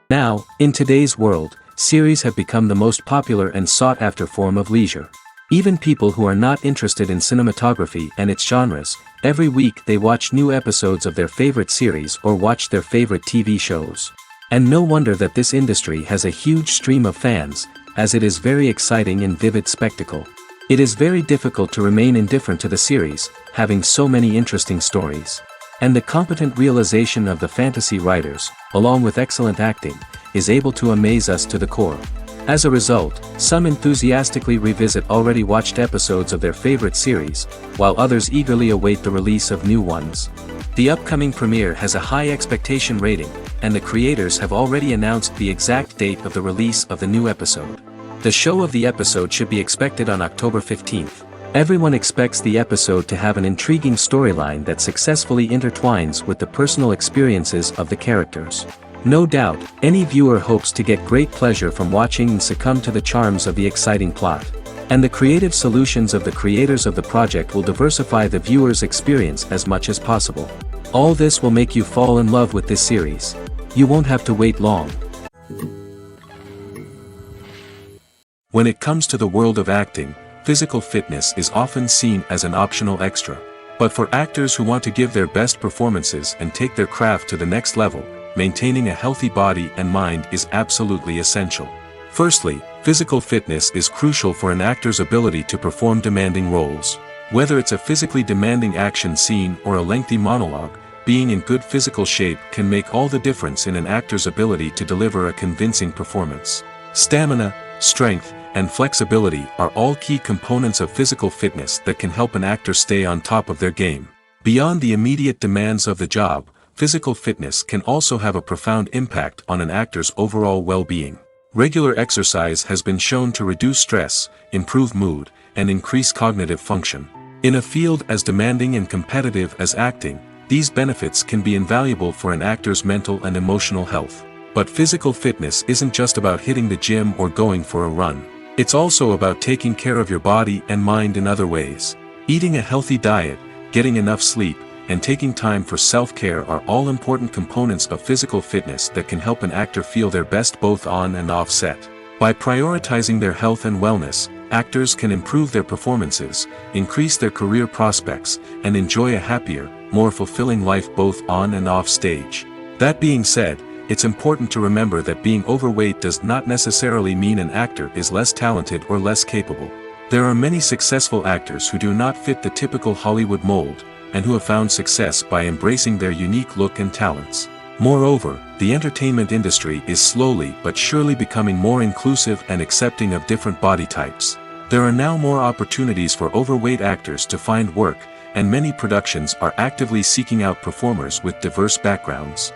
Now, in today's world, series have become the most popular and sought-after form of leisure. Even people who are not interested in cinematography and its genres, every week they watch new episodes of their favorite series or watch their favorite TV shows. And no wonder that this industry has a huge stream of fans, as it is very exciting and vivid spectacle. It is very difficult to remain indifferent to the series, having so many interesting stories. And the competent realization of the fantasy writers, along with excellent acting, is able to amaze us to the core. As a result, some enthusiastically revisit already watched episodes of their favorite series, while others eagerly await the release of new ones. The upcoming premiere has a high expectation rating, and the creators have already announced the exact date of the release of the new episode. The show of the episode should be expected on October 15th. Everyone expects the episode to have an intriguing storyline that successfully intertwines with the personal experiences of the characters. No doubt, any viewer hopes to get great pleasure from watching and succumb to the charms of the exciting plot. And the creative solutions of the creators of the project will diversify the viewer's experience as much as possible. All this will make you fall in love with this series. You won't have to wait long. When it comes to the world of acting, physical fitness is often seen as an optional extra. But for actors who want to give their best performances and take their craft to the next level, maintaining a healthy body and mind is absolutely essential. Firstly, physical fitness is crucial for an actor's ability to perform demanding roles. Whether it's a physically demanding action scene or a lengthy monologue, being in good physical shape can make all the difference in an actor's ability to deliver a convincing performance. Stamina, strength, and flexibility are all key components of physical fitness that can help an actor stay on top of their game. Beyond the immediate demands of the job, physical fitness can also have a profound impact on an actor's overall well-being. Regular exercise has been shown to reduce stress, improve mood, and increase cognitive function. In a field as demanding and competitive as acting, these benefits can be invaluable for an actor's mental and emotional health. But physical fitness isn't just about hitting the gym or going for a run. It's also about taking care of your body and mind in other ways. Eating a healthy diet, getting enough sleep, and taking time for self-care are all important components of physical fitness that can help an actor feel their best both on and off set. By prioritizing their health and wellness, actors can improve their performances, increase their career prospects, and enjoy a happier, more fulfilling life both on and off stage. That being said, it's important to remember that being overweight does not necessarily mean an actor is less talented or less capable. There are many successful actors who do not fit the typical Hollywood mold, and who have found success by embracing their unique look and talents. Moreover, the entertainment industry is slowly but surely becoming more inclusive and accepting of different body types. There are now more opportunities for overweight actors to find work, and many productions are actively seeking out performers with diverse backgrounds.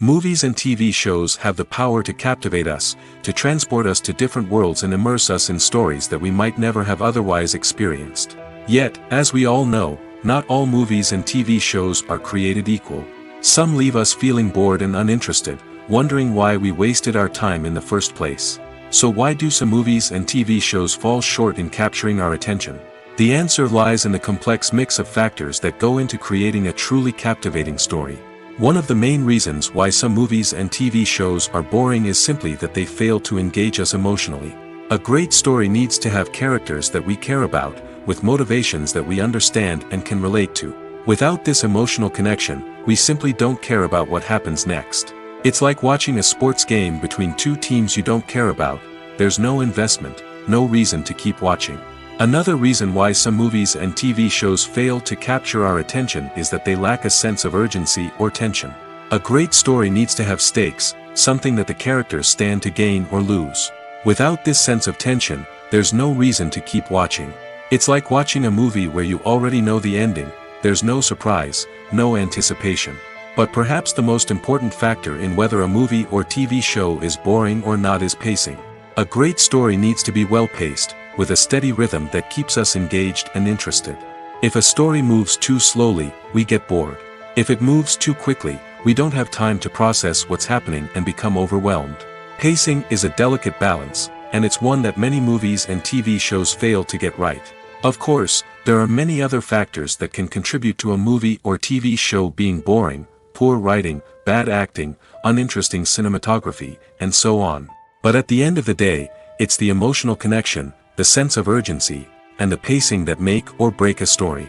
Movies and TV shows have the power to captivate us, to transport us to different worlds and immerse us in stories that we might never have otherwise experienced. Yet, as we all know, not all movies and TV shows are created equal. Some leave us feeling bored and uninterested, wondering why we wasted our time in the first place. So why do some movies and TV shows fall short in capturing our attention? The answer lies in the complex mix of factors that go into creating a truly captivating story. One of the main reasons why some movies and TV shows are boring is simply that they fail to engage us emotionally. A great story needs to have characters that we care about, with motivations that we understand and can relate to. Without this emotional connection, we simply don't care about what happens next. It's like watching a sports game between two teams you don't care about. There's no investment, no reason to keep watching. Another reason why some movies and TV shows fail to capture our attention is that they lack a sense of urgency or tension. A great story needs to have stakes, something that the characters stand to gain or lose. Without this sense of tension, there's no reason to keep watching. It's like watching a movie where you already know the ending. There's no surprise, no anticipation. But perhaps the most important factor in whether a movie or TV show is boring or not is pacing. A great story needs to be well-paced, with a steady rhythm that keeps us engaged and interested. If a story moves too slowly, we get bored. If it moves too quickly, we don't have time to process what's happening and become overwhelmed. Pacing is a delicate balance, and it's one that many movies and TV shows fail to get right. Of course, there are many other factors that can contribute to a movie or TV show being boring: poor writing, bad acting, uninteresting cinematography, and so on. But at the end of the day, it's the emotional connection, the sense of urgency, and the pacing that make or break a story.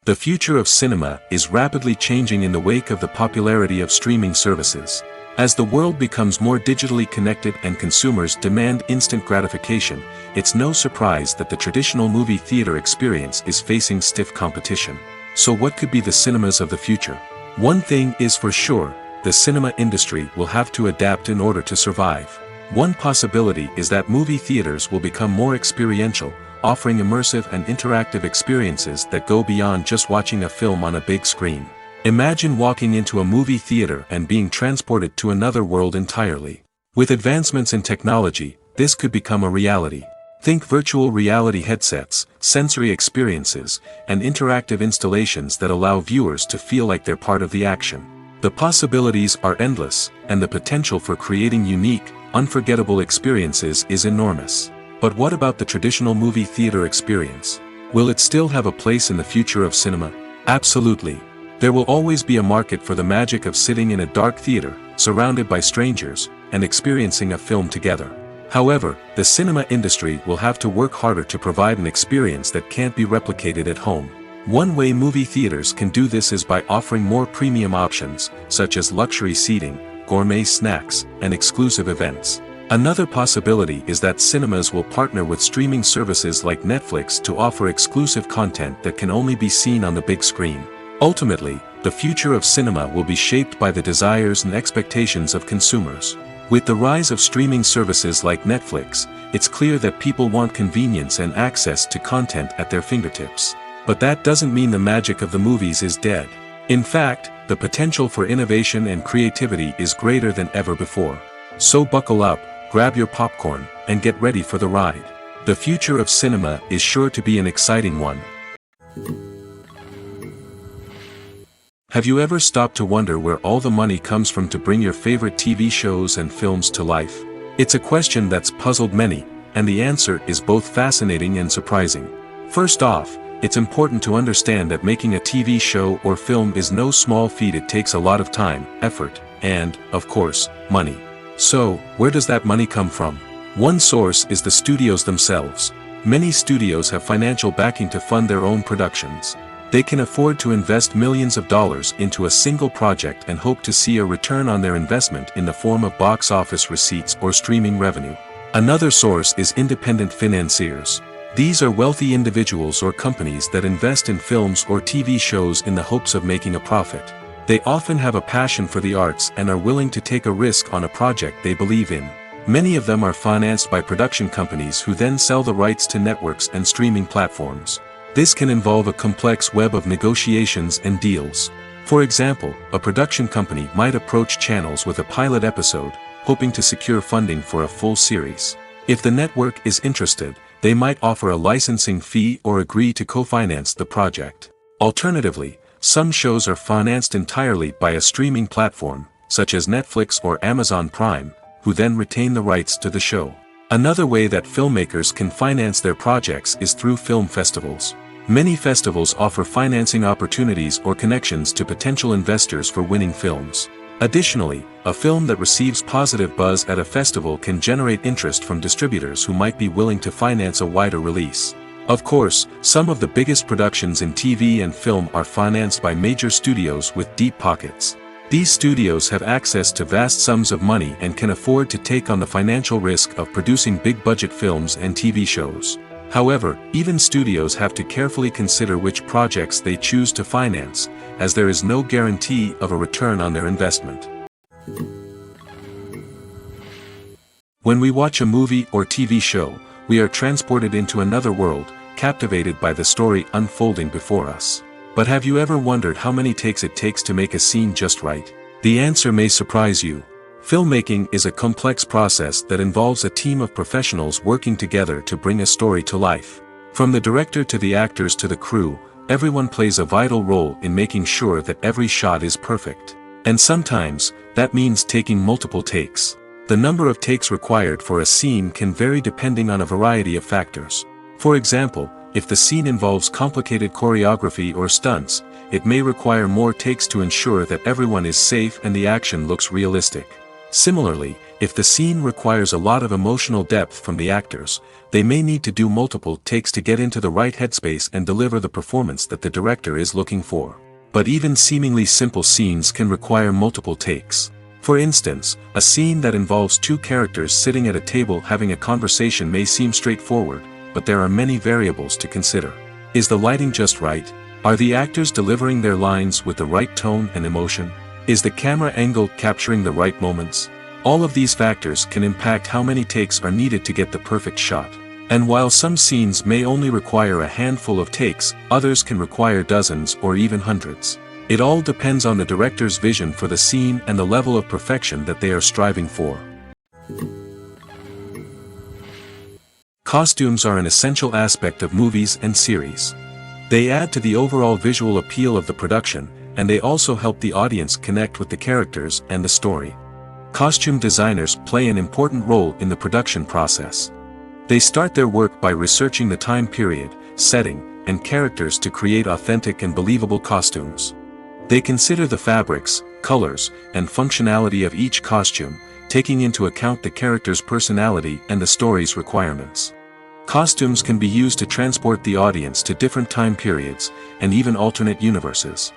The future of cinema is rapidly changing in the wake of the popularity of streaming services. As the world becomes more digitally connected and consumers demand instant gratification, it's no surprise that the traditional movie theater experience is facing stiff competition. So what could be the cinemas of the future? One thing is for sure, the cinema industry will have to adapt in order to survive. One possibility is that movie theaters will become more experiential, offering immersive and interactive experiences that go beyond just watching a film on a big screen. Imagine walking into a movie theater and being transported to another world entirely. With advancements in technology, this could become a reality. Think virtual reality headsets, sensory experiences, and interactive installations that allow viewers to feel like they're part of the action. The possibilities are endless, and the potential for creating unique, unforgettable experiences is enormous. But what about the traditional movie theater experience? Will it still have a place in the future of cinema? Absolutely. There will always be a market for the magic of sitting in a dark theater, surrounded by strangers, and experiencing a film together. However, the cinema industry will have to work harder to provide an experience that can't be replicated at home. One way movie theaters can do this is by offering more premium options, such as luxury seating, gourmet snacks, and exclusive events. Another possibility is that cinemas will partner with streaming services like Netflix to offer exclusive content that can only be seen on the big screen. Ultimately, the future of cinema will be shaped by the desires and expectations of consumers. With the rise of streaming services like Netflix, it's clear that people want convenience and access to content at their fingertips. But that doesn't mean the magic of the movies is dead. In fact, the potential for innovation and creativity is greater than ever before. So buckle up, grab your popcorn, and get ready for the ride. The future of cinema is sure to be an exciting one. Have you ever stopped to wonder where all the money comes from to bring your favorite TV shows and films to life? It's a question that's puzzled many, and the answer is both fascinating and surprising. First off, it's important to understand that making a TV show or film is no small feat. It takes a lot of time, effort, and, of course, money. So, where does that money come from? One source is the studios themselves. Many studios have financial backing to fund their own productions. They can afford to invest millions of dollars into a single project and hope to see a return on their investment in the form of box office receipts or streaming revenue. Another source is independent financiers. These are wealthy individuals or companies that invest in films or TV shows in the hopes of making a profit. They often have a passion for the arts and are willing to take a risk on a project they believe in. Many of them are financed by production companies who then sell the rights to networks and streaming platforms. This can involve a complex web of negotiations and deals. For example, a production company might approach channels with a pilot episode, hoping to secure funding for a full series. If the network is interested, they might offer a licensing fee or agree to co-finance the project. Alternatively, some shows are financed entirely by a streaming platform, such as Netflix or Amazon Prime, who then retain the rights to the show. Another way that filmmakers can finance their projects is through film festivals. Many festivals offer financing opportunities or connections to potential investors for winning films. Additionally, a film that receives positive buzz at a festival can generate interest from distributors who might be willing to finance a wider release. Of course, some of the biggest productions in TV and film are financed by major studios with deep pockets. These studios have access to vast sums of money and can afford to take on the financial risk of producing big-budget films and TV shows. However, even studios have to carefully consider which projects they choose to finance, as there is no guarantee of a return on their investment. When we watch a movie or TV show, we are transported into another world, captivated by the story unfolding before us. But have you ever wondered how many takes it takes to make a scene just right? The answer may surprise you. Filmmaking is a complex process that involves a team of professionals working together to bring a story to life. From the director to the actors to the crew, everyone plays a vital role in making sure that every shot is perfect. And sometimes, that means taking multiple takes. The number of takes required for a scene can vary depending on a variety of factors. For example, If the scene involves complicated choreography or stunts, it may require more takes to ensure that everyone is safe and the action looks realistic. Similarly, if the scene requires a lot of emotional depth from the actors, they may need to do multiple takes to get into the right headspace and deliver the performance that the director is looking for. But even seemingly simple scenes can require multiple takes. For instance, a scene that involves two characters sitting at a table having a conversation may seem straightforward, but there are many variables to consider. Is the lighting just right? Are the actors delivering their lines with the right tone and emotion? Is the camera angle capturing the right moments? All of these factors can impact how many takes are needed to get the perfect shot. And while some scenes may only require a handful of takes, others can require dozens or even hundreds. It all depends on the director's vision for the scene and the level of perfection that they are striving for. Costumes are an essential aspect of movies and series. They add to the overall visual appeal of the production, and they also help the audience connect with the characters and the story. Costume designers play an important role in the production process. They start their work by researching the time period, setting, and characters to create authentic and believable costumes. They consider the fabrics, colors, and functionality of each costume, taking into account the character's personality and the story's requirements. Costumes can be used to transport the audience to different time periods, and even alternate universes.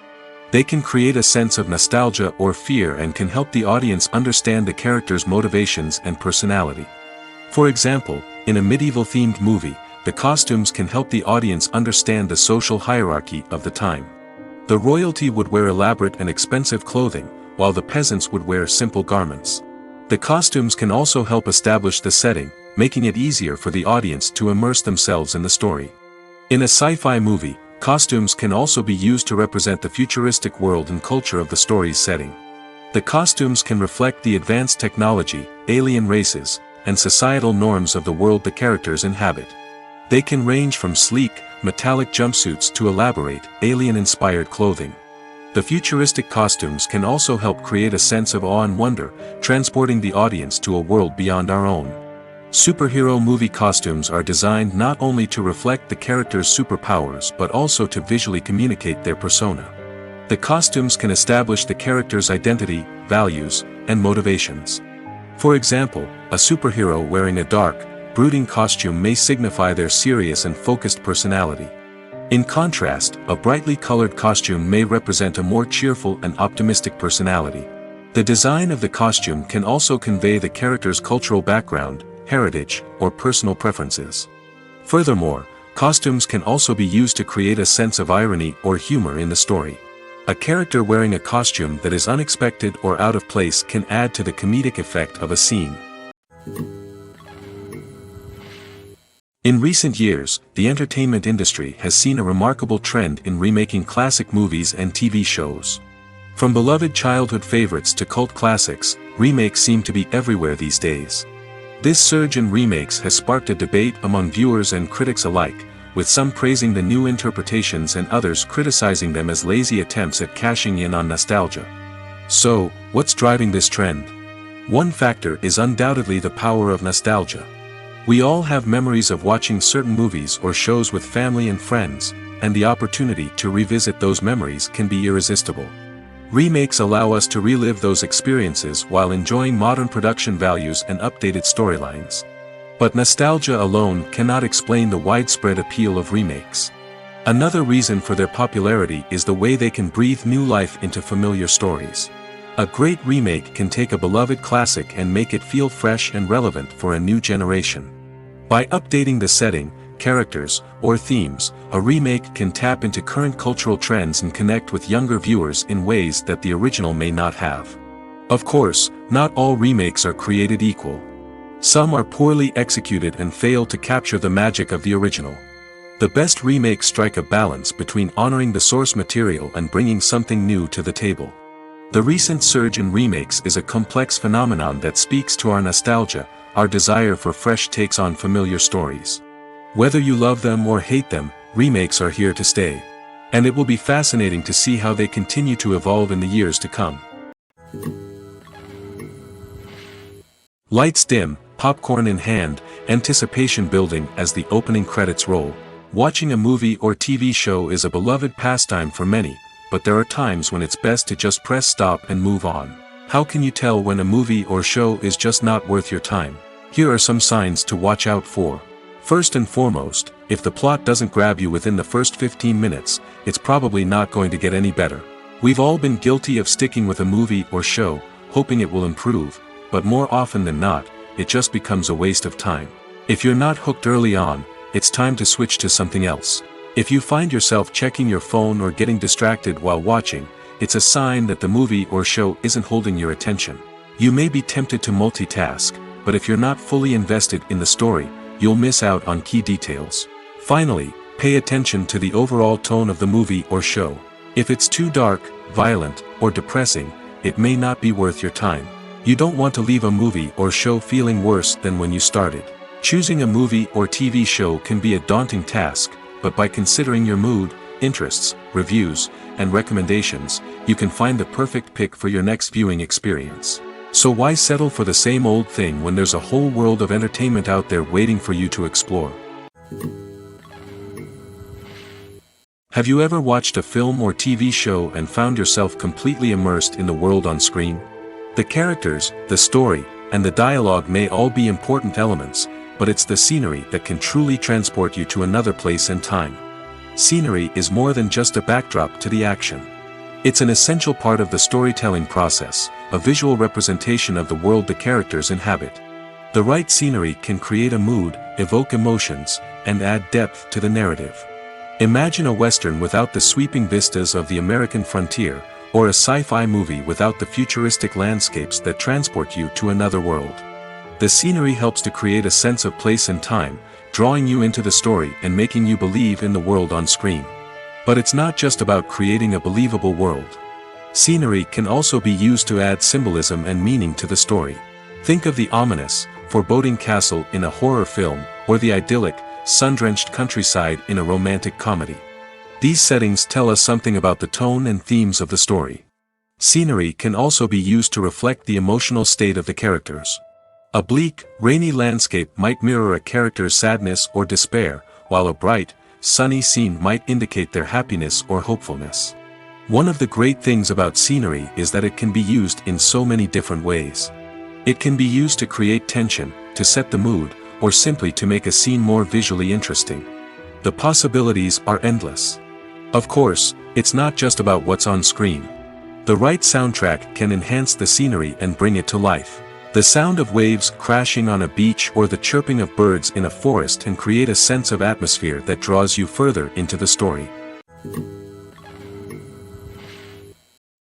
They can create a sense of nostalgia or fear and can help the audience understand the character's motivations and personality. For example, in a medieval-themed movie, the costumes can help the audience understand the social hierarchy of the time. The royalty would wear elaborate and expensive clothing, while the peasants would wear simple garments. The costumes can also help establish the setting, making it easier for the audience to immerse themselves in the story. In a sci-fi movie, costumes can also be used to represent the futuristic world and culture of the story's setting. The costumes can reflect the advanced technology, alien races, and societal norms of the world the characters inhabit. They can range from sleek, metallic jumpsuits to elaborate, alien-inspired clothing. The futuristic costumes can also help create a sense of awe and wonder, transporting the audience to a world beyond our own. Superhero movie costumes are designed not only to reflect the character's superpowers but also to visually communicate their persona. The costumes can establish the character's identity, values, and motivations. For example, a superhero wearing a dark, brooding costume may signify their serious and focused personality. In contrast, a brightly colored costume may represent a more cheerful and optimistic personality. The design of the costume can also convey the character's cultural background, heritage, or personal preferences. Furthermore, costumes can also be used to create a sense of irony or humor in the story. A character wearing a costume that is unexpected or out of place can add to the comedic effect of a scene. In recent years, the entertainment industry has seen a remarkable trend in remaking classic movies and TV shows. From beloved childhood favorites to cult classics, remakes seem to be everywhere these days. This surge in remakes has sparked a debate among viewers and critics alike, with some praising the new interpretations and others criticizing them as lazy attempts at cashing in on nostalgia. So, what's driving this trend? One factor is undoubtedly the power of nostalgia. We all have memories of watching certain movies or shows with family and friends, and the opportunity to revisit those memories can be irresistible. Remakes allow us to relive those experiences while enjoying modern production values and updated storylines. But nostalgia alone cannot explain the widespread appeal of remakes. Another reason for their popularity is the way they can breathe new life into familiar stories. A great remake can take a beloved classic and make it feel fresh and relevant for a new generation. By updating the setting, characters, or themes, a remake can tap into current cultural trends and connect with younger viewers in ways that the original may not have. Of course, not all remakes are created equal. Some are poorly executed and fail to capture the magic of the original. The best remakes strike a balance between honoring the source material and bringing something new to the table. The recent surge in remakes is a complex phenomenon that speaks to our nostalgia, our desire for fresh takes on familiar stories. Whether you love them or hate them, remakes are here to stay. And it will be fascinating to see how they continue to evolve in the years to come. Lights dim, popcorn in hand, anticipation building as the opening credits roll. Watching a movie or TV show is a beloved pastime for many, but there are times when it's best to just press stop and move on. How can you tell when a movie or show is just not worth your time? Here are some signs to watch out for. First and foremost, if the plot doesn't grab you within the first 15 minutes, it's probably not going to get any better. We've all been guilty of sticking with a movie or show, hoping it will improve, but more often than not, it just becomes a waste of time. If you're not hooked early on, it's time to switch to something else. If you find yourself checking your phone or getting distracted while watching, it's a sign that the movie or show isn't holding your attention. You may be tempted to multitask, but if you're not fully invested in the story, you'll miss out on key details. Finally, pay attention to the overall tone of the movie or show. If it's too dark, violent, or depressing, it may not be worth your time. You don't want to leave a movie or show feeling worse than when you started. Choosing a movie or TV show can be a daunting task, but by considering your mood, interests, reviews, and recommendations, you can find the perfect pick for your next viewing experience. So why settle for the same old thing when there's a whole world of entertainment out there waiting for you to explore? Have you ever watched a film or TV show and found yourself completely immersed in the world on screen? The characters, the story, and the dialogue may all be important elements, but it's the scenery that can truly transport you to another place and time. Scenery is more than just a backdrop to the action. It's an essential part of the storytelling process, a visual representation of the world the characters inhabit. The right scenery can create a mood, evoke emotions, and add depth to the narrative. Imagine a Western without the sweeping vistas of the American frontier, or a sci-fi movie without the futuristic landscapes that transport you to another world. The scenery helps to create a sense of place and time, drawing you into the story and making you believe in the world on screen. But it's not just about creating a believable world. Scenery can also be used to add symbolism and meaning to the story. Think of the ominous, foreboding castle in a horror film, or the idyllic, sun-drenched countryside in a romantic comedy. These settings tell us something about the tone and themes of the story. Scenery can also be used to reflect the emotional state of the characters. A bleak, rainy landscape might mirror a character's sadness or despair, while a bright, sunny scene might indicate their happiness or hopefulness. One of the great things about scenery is that it can be used in so many different ways. It can be used to create tension, to set the mood, or simply to make a scene more visually interesting. The possibilities are endless. Of course, it's not just about what's on screen. The right soundtrack can enhance the scenery and bring it to life. The sound of waves crashing on a beach or the chirping of birds in a forest can create a sense of atmosphere that draws you further into the story.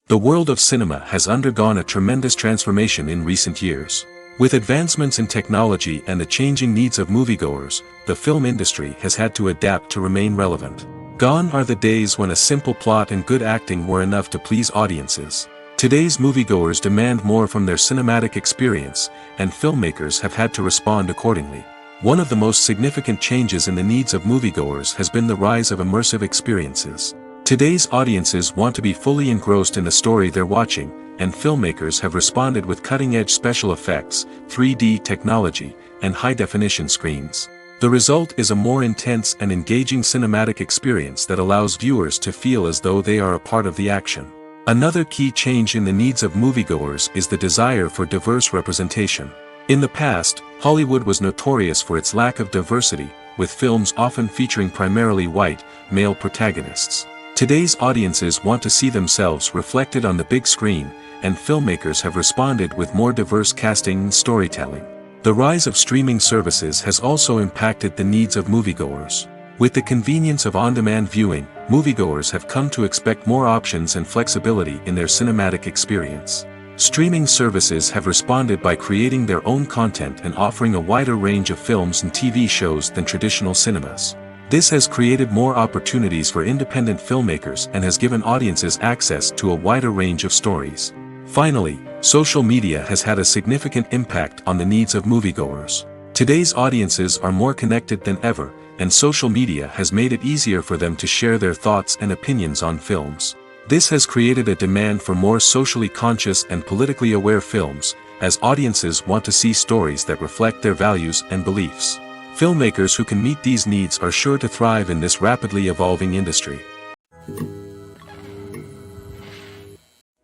The world of cinema has undergone a tremendous transformation in recent years. With advancements in technology and the changing needs of moviegoers, the film industry has had to adapt to remain relevant. Gone are the days when a simple plot and good acting were enough to please audiences. Today's moviegoers demand more from their cinematic experience, and filmmakers have had to respond accordingly. One of the most significant changes in the needs of moviegoers has been the rise of immersive experiences. Today's audiences want to be fully engrossed in the story they're watching, and filmmakers have responded with cutting-edge special effects, 3D technology, and high-definition screens. The result is a more intense and engaging cinematic experience that allows viewers to feel as though they are a part of the action. Another key change in the needs of moviegoers is the desire for diverse representation. In the past, Hollywood was notorious for its lack of diversity, with films often featuring primarily white, male protagonists. Today's audiences want to see themselves reflected on the big screen, and filmmakers have responded with more diverse casting and storytelling. The rise of streaming services has also impacted the needs of moviegoers. With the convenience of on-demand viewing, moviegoers have come to expect more options and flexibility in their cinematic experience. Streaming services have responded by creating their own content and offering a wider range of films and TV shows than traditional cinemas. This has created more opportunities for independent filmmakers and has given audiences access to a wider range of stories. Finally, social media has had a significant impact on the needs of moviegoers. Today's audiences are more connected than ever, and social media has made it easier for them to share their thoughts and opinions on films. This has created a demand for more socially conscious and politically aware films, as audiences want to see stories that reflect their values and beliefs. Filmmakers who can meet these needs are sure to thrive in this rapidly evolving industry.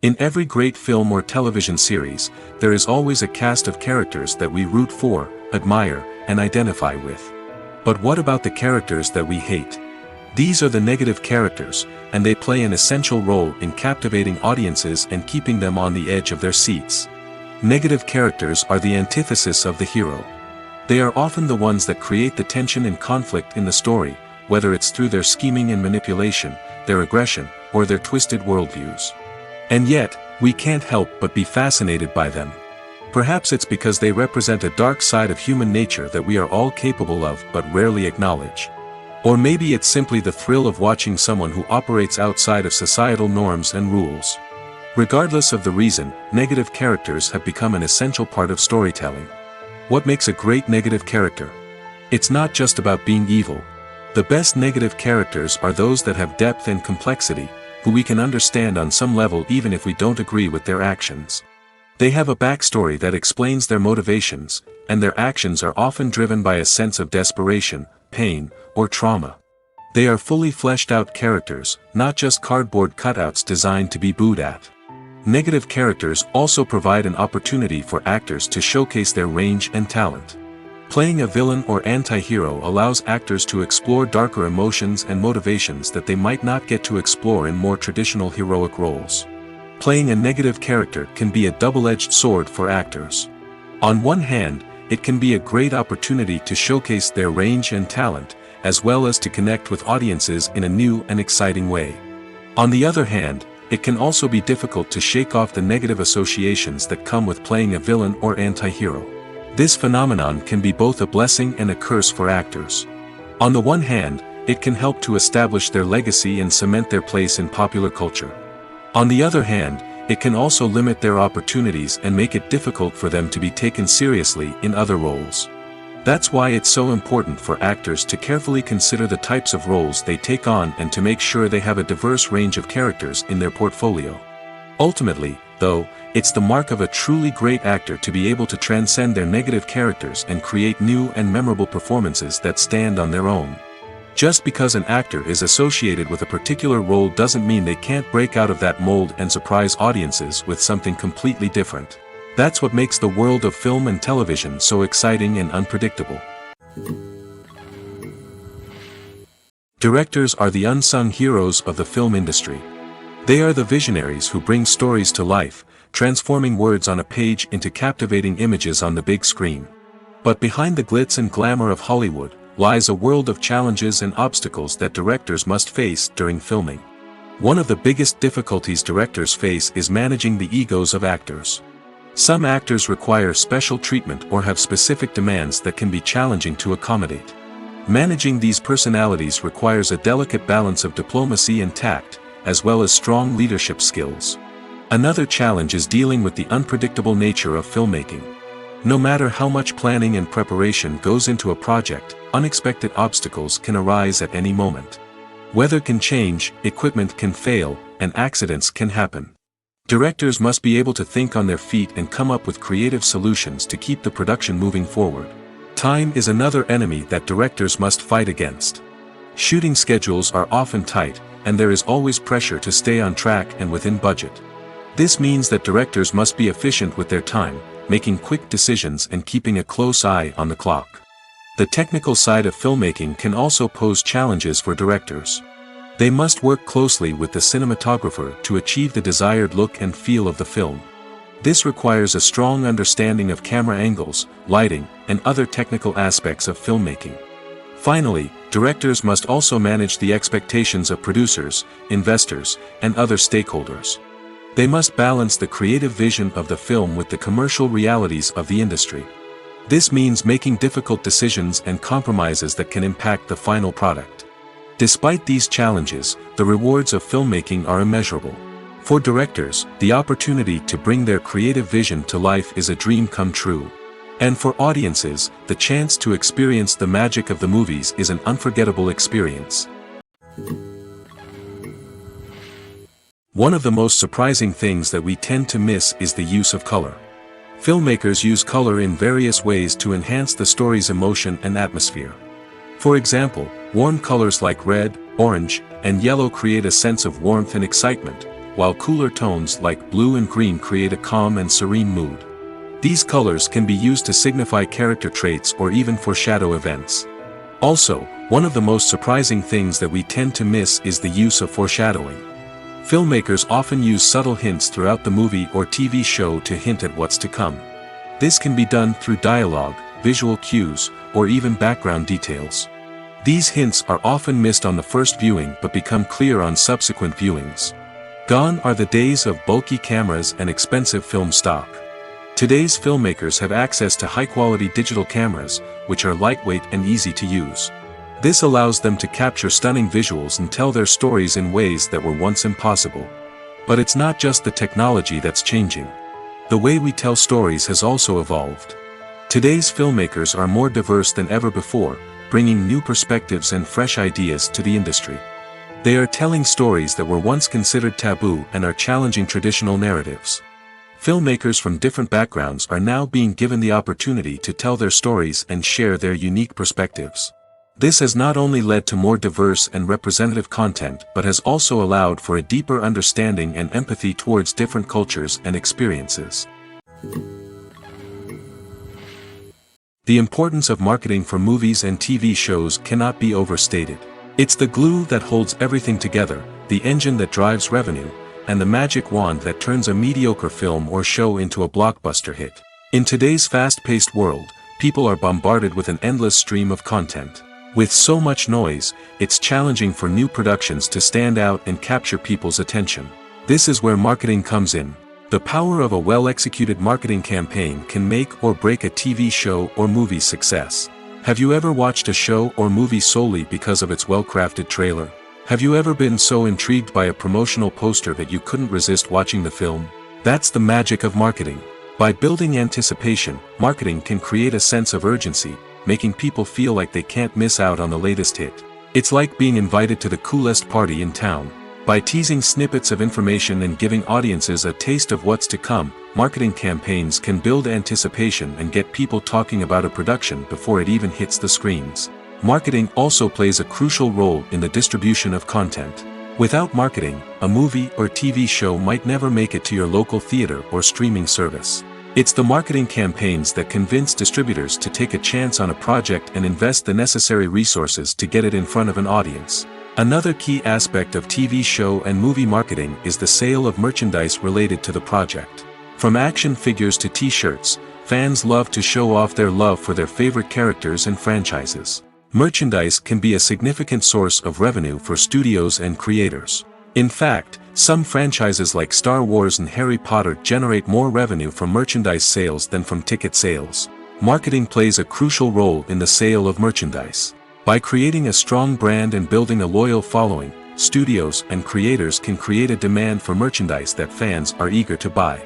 In every great film or television series, there is always a cast of characters that we root for, admire, and identify with. But what about the characters that we hate? These are the negative characters, and they play an essential role in captivating audiences and keeping them on the edge of their seats. Negative characters are the antithesis of the hero. They are often the ones that create the tension and conflict in the story, whether it's through their scheming and manipulation, their aggression, or their twisted worldviews. And yet, we can't help but be fascinated by them. Perhaps it's because they represent a dark side of human nature that we are all capable of but rarely acknowledge. Or maybe it's simply the thrill of watching someone who operates outside of societal norms and rules. Regardless of the reason, negative characters have become an essential part of storytelling. What makes a great negative character? It's not just about being evil. The best negative characters are those that have depth and complexity, who we can understand on some level even if we don't agree with their actions. They have a backstory that explains their motivations, and their actions are often driven by a sense of desperation, pain, or trauma. They are fully fleshed out characters, not just cardboard cutouts designed to be booed at. Negative characters also provide an opportunity for actors to showcase their range and talent. Playing a villain or anti-hero allows actors to explore darker emotions and motivations that they might not get to explore in more traditional heroic roles. Playing a negative character can be a double-edged sword for actors. On one hand, it can be a great opportunity to showcase their range and talent, as well as to connect with audiences in a new and exciting way. On the other hand, it can also be difficult to shake off the negative associations that come with playing a villain or anti-hero. This phenomenon can be both a blessing and a curse for actors. On the one hand, it can help to establish their legacy and cement their place in popular culture. On the other hand, it can also limit their opportunities and make it difficult for them to be taken seriously in other roles. That's why it's so important for actors to carefully consider the types of roles they take on and to make sure they have a diverse range of characters in their portfolio. Ultimately, though, it's the mark of a truly great actor to be able to transcend their negative characters and create new and memorable performances that stand on their own. Just because an actor is associated with a particular role doesn't mean they can't break out of that mold and surprise audiences with something completely different. That's what makes the world of film and television so exciting and unpredictable. Directors are the unsung heroes of the film industry. They are the visionaries who bring stories to life, transforming words on a page into captivating images on the big screen. But behind the glitz and glamour of Hollywood, lies a world of challenges and obstacles that directors must face during filming. One of the biggest difficulties directors face is managing the egos of actors. Some actors require special treatment or have specific demands that can be challenging to accommodate. Managing these personalities requires a delicate balance of diplomacy and tact, as well as strong leadership skills. Another challenge is dealing with the unpredictable nature of filmmaking. No matter how much planning and preparation goes into a project, unexpected obstacles can arise at any moment. Weather can change, equipment can fail, and accidents can happen. Directors must be able to think on their feet and come up with creative solutions to keep the production moving forward. Time is another enemy that directors must fight against. Shooting schedules are often tight, and there is always pressure to stay on track and within budget. This means that directors must be efficient with their time, making quick decisions and keeping a close eye on the clock. The technical side of filmmaking can also pose challenges for directors. They must work closely with the cinematographer to achieve the desired look and feel of the film. This requires a strong understanding of camera angles, lighting, and other technical aspects of filmmaking. Finally, directors must also manage the expectations of producers, investors, and other stakeholders. They must balance the creative vision of the film with the commercial realities of the industry. This means making difficult decisions and compromises that can impact the final product. Despite these challenges, the rewards of filmmaking are immeasurable. For directors, the opportunity to bring their creative vision to life is a dream come true. And for audiences, the chance to experience the magic of the movies is an unforgettable experience. One of the most surprising things that we tend to miss is the use of color. Filmmakers use color in various ways to enhance the story's emotion and atmosphere. For example, warm colors like red, orange, and yellow create a sense of warmth and excitement, while cooler tones like blue and green create a calm and serene mood. These colors can be used to signify character traits or even foreshadow events. Also, one of the most surprising things that we tend to miss is the use of foreshadowing. Filmmakers often use subtle hints throughout the movie or TV show to hint at what's to come. This can be done through dialogue, visual cues, or even background details. These hints are often missed on the first viewing but become clear on subsequent viewings. Gone are the days of bulky cameras and expensive film stock. Today's filmmakers have access to high-quality digital cameras, which are lightweight and easy to use. This allows them to capture stunning visuals and tell their stories in ways that were once impossible. But it's not just the technology that's changing. The way we tell stories has also evolved. Today's filmmakers are more diverse than ever before, bringing new perspectives and fresh ideas to the industry. They are telling stories that were once considered taboo and are challenging traditional narratives. Filmmakers from different backgrounds are now being given the opportunity to tell their stories and share their unique perspectives. This has not only led to more diverse and representative content but has also allowed for a deeper understanding and empathy towards different cultures and experiences. The importance of marketing for movies and TV shows cannot be overstated. It's the glue that holds everything together, the engine that drives revenue, and the magic wand that turns a mediocre film or show into a blockbuster hit. In today's fast-paced world, people are bombarded with an endless stream of content. With so much noise, it's challenging for new productions to stand out and capture people's attention. This is where marketing comes in. The power of a well-executed marketing campaign can make or break a TV show or movie's success. Have you ever watched a show or movie solely because of its well-crafted trailer? Have you ever been so intrigued by a promotional poster that you couldn't resist watching the film? That's the magic of marketing. By building anticipation, marketing can create a sense of urgency, making people feel like they can't miss out on the latest hit. It's like being invited to the coolest party in town. By teasing snippets of information and giving audiences a taste of what's to come, marketing campaigns can build anticipation and get people talking about a production before it even hits the screens. Marketing also plays a crucial role in the distribution of content. Without marketing, a movie or TV show might never make it to your local theater or streaming service. It's the marketing campaigns that convince distributors to take a chance on a project and invest the necessary resources to get it in front of an audience. Another key aspect of TV show and movie marketing is the sale of merchandise related to the project. From action figures to t-shirts, fans love to show off their love for their favorite characters and franchises. Merchandise can be a significant source of revenue for studios and creators. In fact, some franchises like Star Wars and Harry Potter generate more revenue from merchandise sales than from ticket sales. Marketing plays a crucial role in the sale of merchandise. By creating a strong brand and building a loyal following, studios and creators can create a demand for merchandise that fans are eager to buy.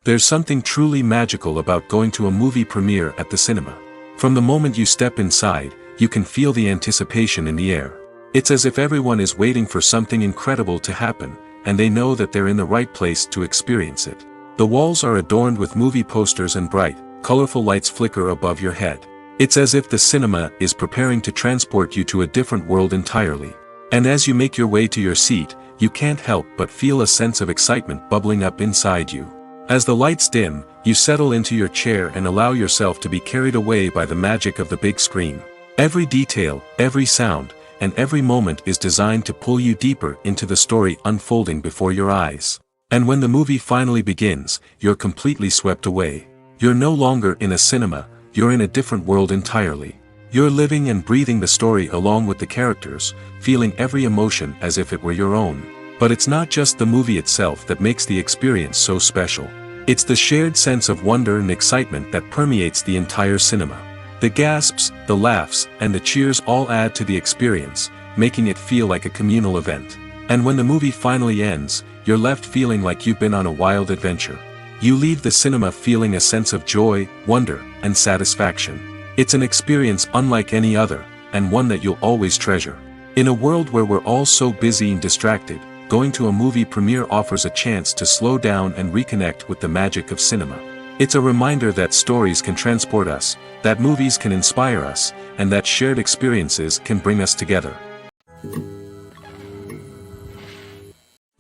There's something truly magical about going to a movie premiere at the cinema. From the moment you step inside, you can feel the anticipation in the air. It's as if everyone is waiting for something incredible to happen, and they know that they're in the right place to experience it. The walls are adorned with movie posters and bright, colorful lights flicker above your head. It's as if the cinema is preparing to transport you to a different world entirely. And as you make your way to your seat, you can't help but feel a sense of excitement bubbling up inside you. As the lights dim, you settle into your chair and allow yourself to be carried away by the magic of the big screen. Every detail, every sound, and every moment is designed to pull you deeper into the story unfolding before your eyes. And when the movie finally begins, you're completely swept away. You're no longer in a cinema, you're in a different world entirely. You're living and breathing the story along with the characters, feeling every emotion as if it were your own. But it's not just the movie itself that makes the experience so special. It's the shared sense of wonder and excitement that permeates the entire cinema. The gasps, the laughs, and the cheers all add to the experience, making it feel like a communal event. And when the movie finally ends, you're left feeling like you've been on a wild adventure. You leave the cinema feeling a sense of joy, wonder, and satisfaction. It's an experience unlike any other, and one that you'll always treasure. In a world where we're all so busy and distracted, going to a movie premiere offers a chance to slow down and reconnect with the magic of cinema. It's a reminder that stories can transport us, that movies can inspire us, and that shared experiences can bring us together.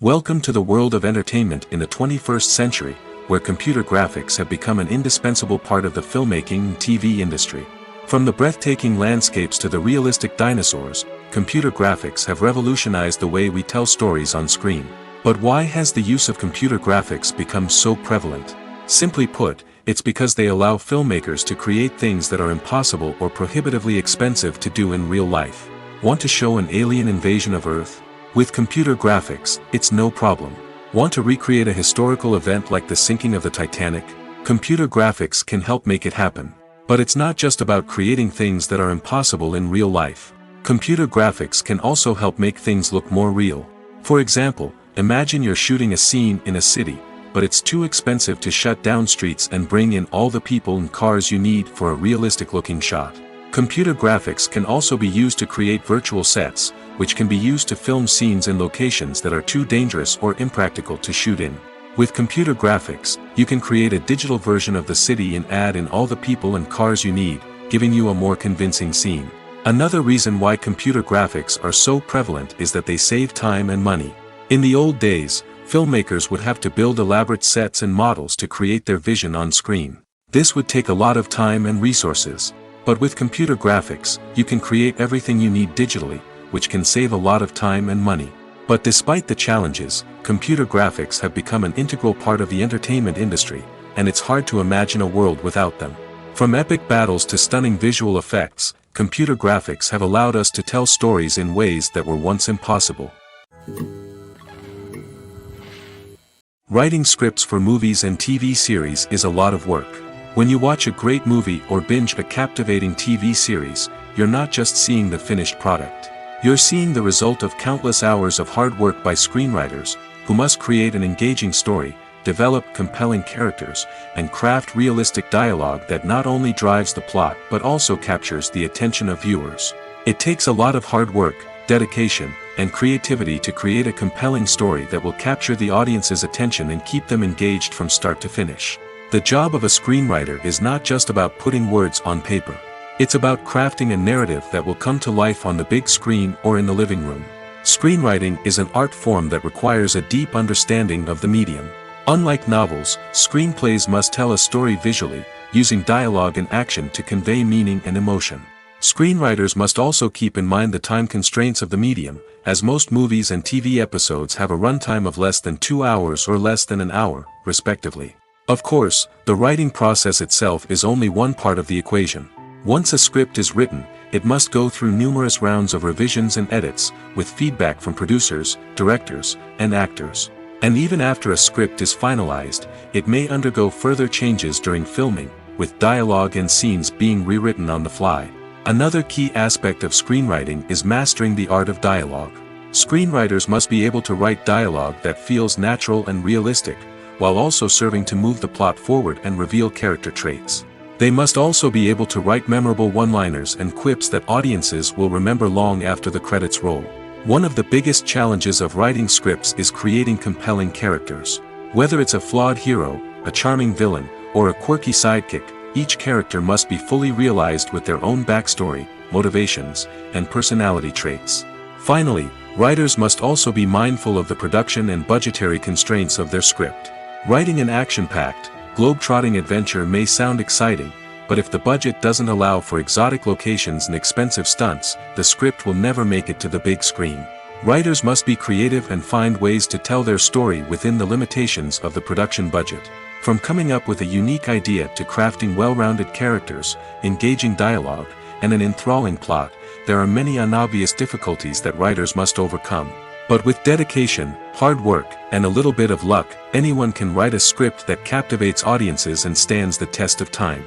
Welcome to the world of entertainment in the 21st century, where computer graphics have become an indispensable part of the filmmaking and TV industry. From the breathtaking landscapes to the realistic dinosaurs, computer graphics have revolutionized the way we tell stories on screen. But why has the use of computer graphics become so prevalent? Simply put, it's because they allow filmmakers to create things that are impossible or prohibitively expensive to do in real life. Want to show an alien invasion of Earth? With computer graphics, it's no problem. Want to recreate a historical event like the sinking of the Titanic? Computer graphics can help make it happen. But it's not just about creating things that are impossible in real life. Computer graphics can also help make things look more real. For example, imagine you're shooting a scene in a city, but it's too expensive to shut down streets and bring in all the people and cars you need for a realistic-looking shot. Computer graphics can also be used to create virtual sets, which can be used to film scenes in locations that are too dangerous or impractical to shoot in. With computer graphics, you can create a digital version of the city and add in all the people and cars you need, giving you a more convincing scene. Another reason why computer graphics are so prevalent is that they save time and money. In the old days, filmmakers would have to build elaborate sets and models to create their vision on screen. This would take a lot of time and resources. But with computer graphics, you can create everything you need digitally, which can save a lot of time and money. But despite the challenges, computer graphics have become an integral part of the entertainment industry, and it's hard to imagine a world without them. From epic battles to stunning visual effects, computer graphics have allowed us to tell stories in ways that were once impossible. Writing scripts for movies and TV series is a lot of work. When you watch a great movie or binge a captivating TV series, you're not just seeing the finished product. You're seeing the result of countless hours of hard work by screenwriters, who must create an engaging story, develop compelling characters, and craft realistic dialogue that not only drives the plot but also captures the attention of viewers. It takes a lot of hard work, dedication, and creativity to create a compelling story that will capture the audience's attention and keep them engaged from start to finish. The job of a screenwriter is not just about putting words on paper. It's about crafting a narrative that will come to life on the big screen or in the living room. Screenwriting is an art form that requires a deep understanding of the medium. Unlike novels, screenplays must tell a story visually, using dialogue and action to convey meaning and emotion. Screenwriters must also keep in mind the time constraints of the medium, as most movies and TV episodes have a runtime of less than 2 hours or less than an hour, respectively. Of course, the writing process itself is only one part of the equation. Once a script is written, it must go through numerous rounds of revisions and edits, with feedback from producers, directors, and actors. And even after a script is finalized, it may undergo further changes during filming, with dialogue and scenes being rewritten on the fly. Another key aspect of screenwriting is mastering the art of dialogue. Screenwriters must be able to write dialogue that feels natural and realistic, while also serving to move the plot forward and reveal character traits. They must also be able to write memorable one-liners and quips that audiences will remember long after the credits roll. One of the biggest challenges of writing scripts is creating compelling characters. Whether it's a flawed hero, a charming villain, or a quirky sidekick, each character must be fully realized with their own backstory, motivations, and personality traits. Finally, writers must also be mindful of the production and budgetary constraints of their script. Writing an action-packed, globe-trotting adventure may sound exciting, but if the budget doesn't allow for exotic locations and expensive stunts, the script will never make it to the big screen. Writers must be creative and find ways to tell their story within the limitations of the production budget. From coming up with a unique idea to crafting well-rounded characters, engaging dialogue, and an enthralling plot, there are many unobvious difficulties that writers must overcome. But with dedication, hard work, and a little bit of luck, anyone can write a script that captivates audiences and stands the test of time.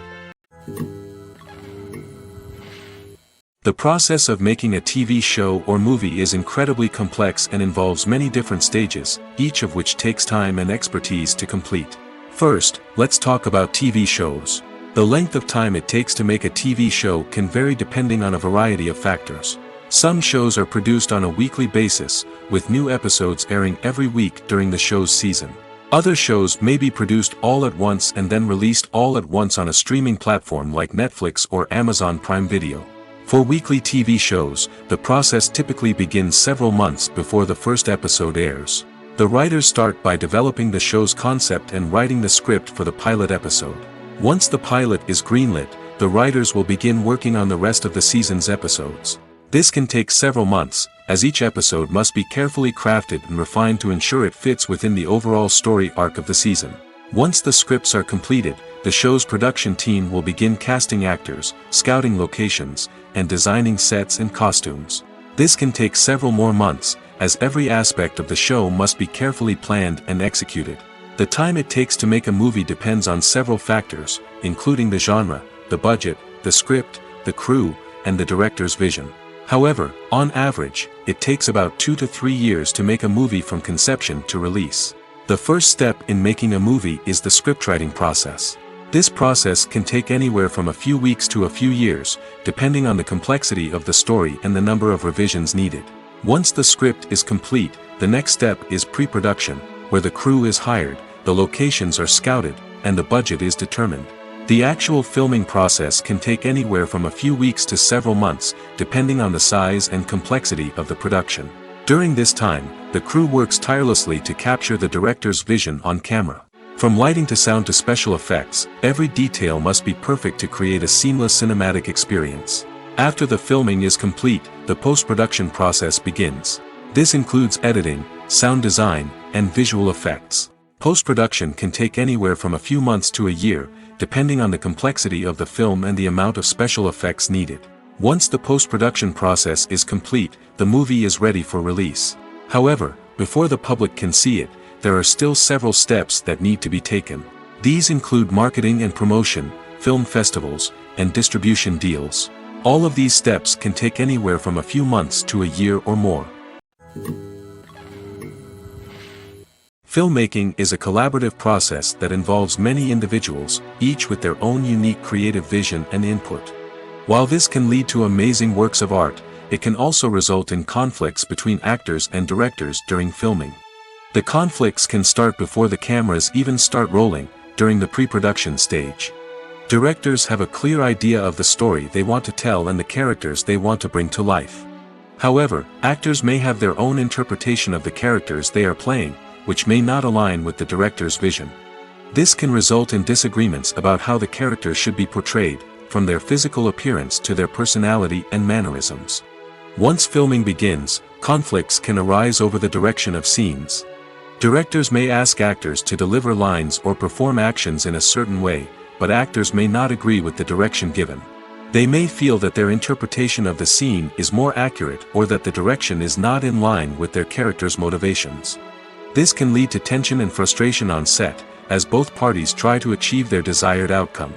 The process of making a TV show or movie is incredibly complex and involves many different stages, each of which takes time and expertise to complete. First, let's talk about TV shows. The length of time it takes to make a TV show can vary depending on a variety of factors. Some shows are produced on a weekly basis, with new episodes airing every week during the show's season. Other shows may be produced all at once and then released all at once on a streaming platform like Netflix or Amazon Prime Video. For weekly TV shows, the process typically begins several months before the first episode airs. The writers start by developing the show's concept and writing the script for the pilot episode. Once the pilot is greenlit, the writers will begin working on the rest of the season's episodes. This can take several months, as each episode must be carefully crafted and refined to ensure it fits within the overall story arc of the season. Once the scripts are completed, the show's production team will begin casting actors, scouting locations, and designing sets and costumes. This can take several more months, as every aspect of the show must be carefully planned and executed. The time it takes to make a movie depends on several factors, including the genre, the budget, the script, the crew, and the director's vision. However, on average, it takes about 2 to 3 years to make a movie from conception to release. The first step in making a movie is the scriptwriting process. This process can take anywhere from a few weeks to a few years, depending on the complexity of the story and the number of revisions needed. Once the script is complete, the next step is pre-production, where the crew is hired, the locations are scouted, and the budget is determined. The actual filming process can take anywhere from a few weeks to several months, depending on the size and complexity of the production. During this time, the crew works tirelessly to capture the director's vision on camera. From lighting to sound to special effects, every detail must be perfect to create a seamless cinematic experience. After the filming is complete, the post-production process begins. This includes editing, sound design, and visual effects. Post-production can take anywhere from a few months to a year, depending on the complexity of the film and the amount of special effects needed. Once the post-production process is complete, the movie is ready for release. However, before the public can see it, there are still several steps that need to be taken. These include marketing and promotion, film festivals, and distribution deals. All of these steps can take anywhere from a few months to a year or more. Filmmaking is a collaborative process that involves many individuals, each with their own unique creative vision and input. While this can lead to amazing works of art, it can also result in conflicts between actors and directors during filming. The conflicts can start before the cameras even start rolling, during the pre-production stage. Directors have a clear idea of the story they want to tell and the characters they want to bring to life. However, actors may have their own interpretation of the characters they are playing, which may not align with the director's vision. This can result in disagreements about how the characters should be portrayed, from their physical appearance to their personality and mannerisms. Once filming begins, conflicts can arise over the direction of scenes. Directors may ask actors to deliver lines or perform actions in a certain way, but actors may not agree with the direction given. They may feel that their interpretation of the scene is more accurate or that the direction is not in line with their character's motivations. This can lead to tension and frustration on set, as both parties try to achieve their desired outcome.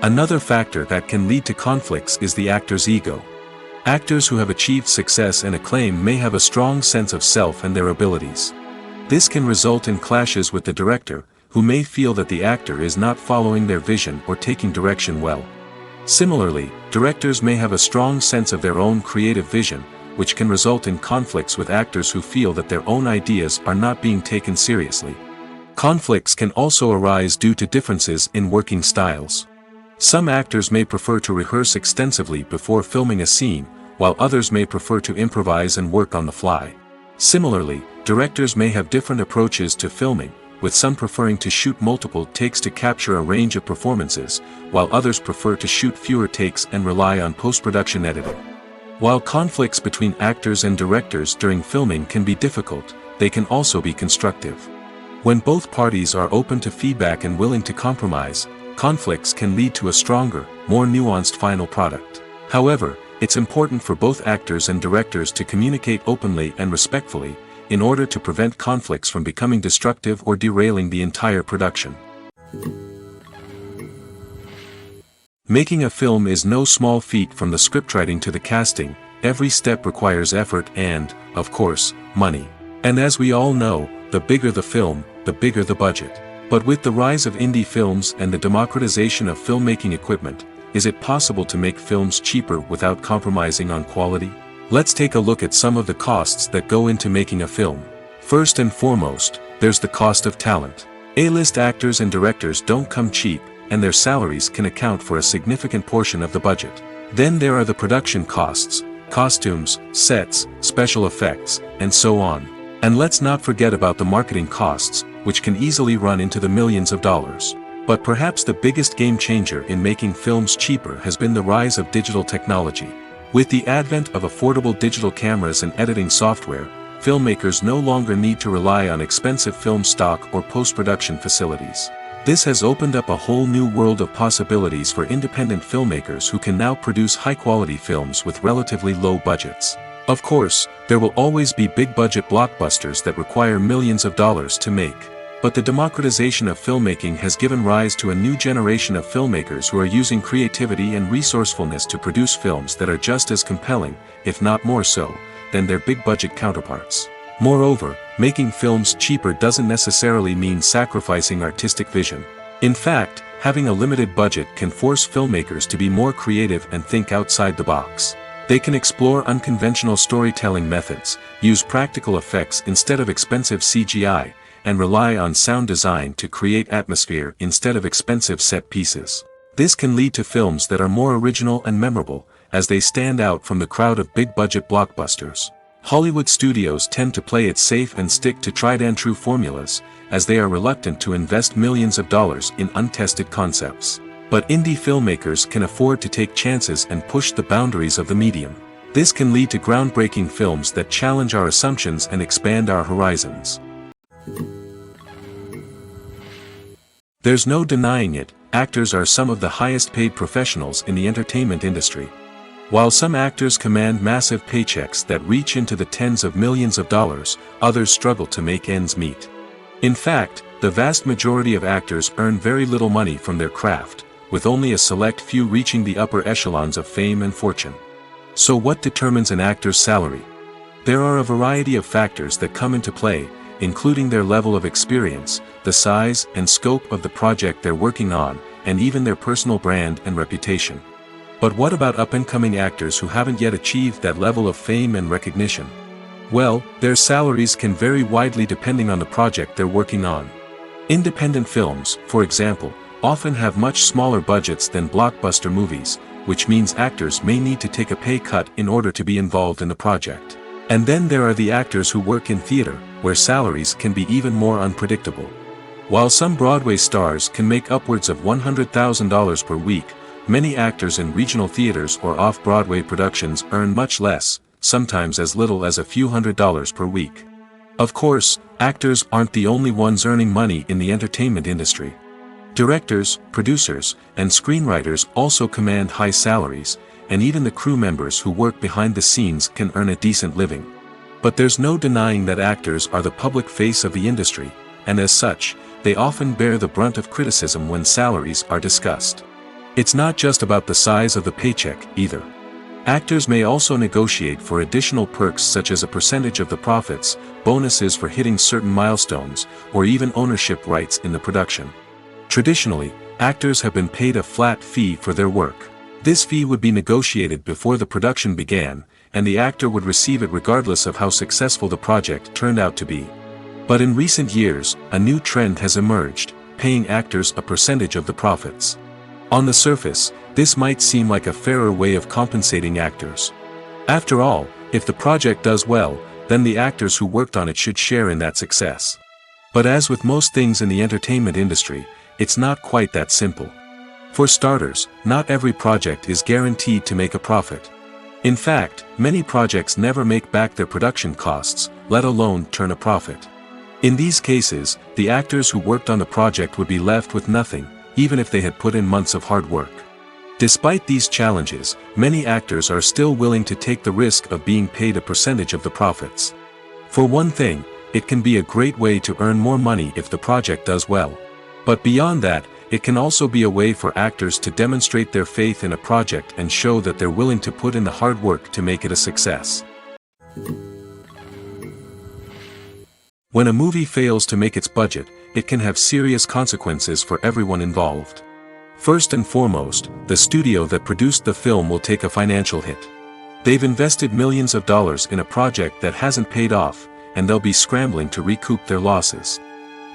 Another factor that can lead to conflicts is the actor's ego. Actors who have achieved success and acclaim may have a strong sense of self and their abilities. This can result in clashes with the director, who may feel that the actor is not following their vision or taking direction well. Similarly, directors may have a strong sense of their own creative vision, which can result in conflicts with actors who feel that their own ideas are not being taken seriously. Conflicts can also arise due to differences in working styles. Some actors may prefer to rehearse extensively before filming a scene, while others may prefer to improvise and work on the fly. Similarly, directors may have different approaches to filming, with some preferring to shoot multiple takes to capture a range of performances, while others prefer to shoot fewer takes and rely on post-production editing. While conflicts between actors and directors during filming can be difficult, they can also be constructive. When both parties are open to feedback and willing to compromise, conflicts can lead to a stronger, more nuanced final product. However, it's important for both actors and directors to communicate openly and respectfully, in order to prevent conflicts from becoming destructive or derailing the entire production. Making a film is no small feat. From the scriptwriting to the casting, every step requires effort and, of course, money. And as we all know, the bigger the film, the bigger the budget. But with the rise of indie films and the democratization of filmmaking equipment, is it possible to make films cheaper without compromising on quality? Let's take a look at some of the costs that go into making a film. First and foremost, there's the cost of talent. A-list actors and directors don't come cheap, and their salaries can account for a significant portion of the budget. Then there are the production costs, costumes, sets, special effects, and so on. And let's not forget about the marketing costs, which can easily run into the millions of dollars. But perhaps the biggest game changer in making films cheaper has been the rise of digital technology. With the advent of affordable digital cameras and editing software, filmmakers no longer need to rely on expensive film stock or post-production facilities. This has opened up a whole new world of possibilities for independent filmmakers who can now produce high-quality films with relatively low budgets. Of course, there will always be big-budget blockbusters that require millions of dollars to make. But the democratization of filmmaking has given rise to a new generation of filmmakers who are using creativity and resourcefulness to produce films that are just as compelling, if not more so, than their big-budget counterparts. Moreover, making films cheaper doesn't necessarily mean sacrificing artistic vision. In fact, having a limited budget can force filmmakers to be more creative and think outside the box. They can explore unconventional storytelling methods, use practical effects instead of expensive CGI, and rely on sound design to create atmosphere instead of expensive set pieces. This can lead to films that are more original and memorable, as they stand out from the crowd of big-budget blockbusters. Hollywood studios tend to play it safe and stick to tried-and-true formulas, as they are reluctant to invest millions of dollars in untested concepts. But indie filmmakers can afford to take chances and push the boundaries of the medium. This can lead to groundbreaking films that challenge our assumptions and expand our horizons. There's no denying it, actors are some of the highest-paid professionals in the entertainment industry. While some actors command massive paychecks that reach into the tens of millions of dollars, others struggle to make ends meet. In fact, the vast majority of actors earn very little money from their craft, with only a select few reaching the upper echelons of fame and fortune. So what determines an actor's salary? There are a variety of factors that come into play, including their level of experience, the size and scope of the project they're working on, and even their personal brand and reputation. But what about up-and-coming actors who haven't yet achieved that level of fame and recognition? Well, their salaries can vary widely depending on the project they're working on. Independent films, for example, often have much smaller budgets than blockbuster movies, which means actors may need to take a pay cut in order to be involved in the project. And then there are the actors who work in theater, where salaries can be even more unpredictable. While some Broadway stars can make upwards of $100,000 per week, many actors in regional theaters or off-Broadway productions earn much less, sometimes as little as a few $100s per week. Of course, actors aren't the only ones earning money in the entertainment industry. Directors, producers, and screenwriters also command high salaries, and even the crew members who work behind the scenes can earn a decent living. But there's no denying that actors are the public face of the industry, and as such, they often bear the brunt of criticism when salaries are discussed. It's not just about the size of the paycheck, either. Actors may also negotiate for additional perks such as a percentage of the profits, bonuses for hitting certain milestones, or even ownership rights in the production. Traditionally, actors have been paid a flat fee for their work. This fee would be negotiated before the production began, and the actor would receive it regardless of how successful the project turned out to be. But in recent years, a new trend has emerged, paying actors a percentage of the profits. On the surface, this might seem like a fairer way of compensating actors. After all, if the project does well, then the actors who worked on it should share in that success. But as with most things in the entertainment industry, it's not quite that simple. For starters, not every project is guaranteed to make a profit. In fact, many projects never make back their production costs, let alone turn a profit. In these cases, the actors who worked on the project would be left with nothing, even if they had put in months of hard work. Despite these challenges, many actors are still willing to take the risk of being paid a percentage of the profits. For one thing, it can be a great way to earn more money if the project does well. But beyond that, it can also be a way for actors to demonstrate their faith in a project and show that they're willing to put in the hard work to make it a success. When a movie fails to make its budget, it can have serious consequences for everyone involved. First and foremost, the studio that produced the film will take a financial hit. They've invested millions of dollars in a project that hasn't paid off, and they'll be scrambling to recoup their losses.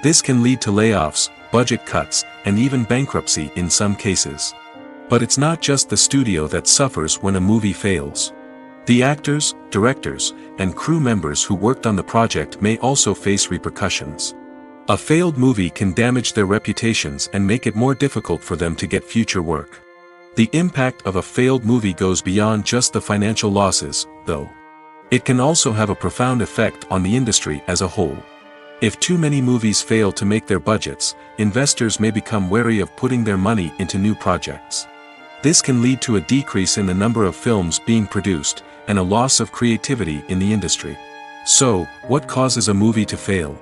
This can lead to layoffs, budget cuts, and even bankruptcy in some cases. But it's not just the studio that suffers when a movie fails. The actors, directors, and crew members who worked on the project may also face repercussions. A failed movie can damage their reputations and make it more difficult for them to get future work. The impact of a failed movie goes beyond just the financial losses, though. It can also have a profound effect on the industry as a whole. If too many movies fail to make their budgets, investors may become wary of putting their money into new projects. This can lead to a decrease in the number of films being produced, and a loss of creativity in the industry. So, what causes a movie to fail?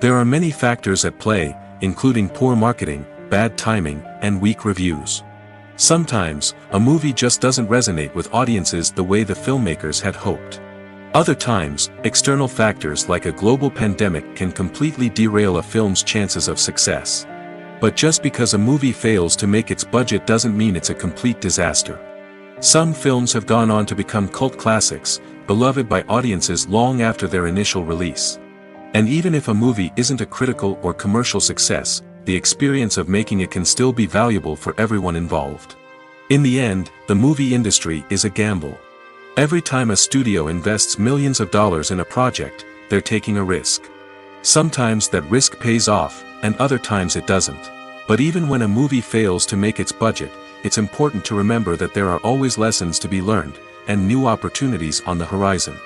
There are many factors at play, including poor marketing, bad timing, and weak reviews. Sometimes, a movie just doesn't resonate with audiences the way the filmmakers had hoped. Other times, external factors like a global pandemic can completely derail a film's chances of success. But just because a movie fails to make its budget doesn't mean it's a complete disaster. Some films have gone on to become cult classics, beloved by audiences long after their initial release. And even if a movie isn't a critical or commercial success, the experience of making it can still be valuable for everyone involved. In the end, the movie industry is a gamble. Every time a studio invests millions of dollars in a project, they're taking a risk. Sometimes that risk pays off, and other times it doesn't. But even when a movie fails to make its budget, it's important to remember that there are always lessons to be learned, and new opportunities on the horizon.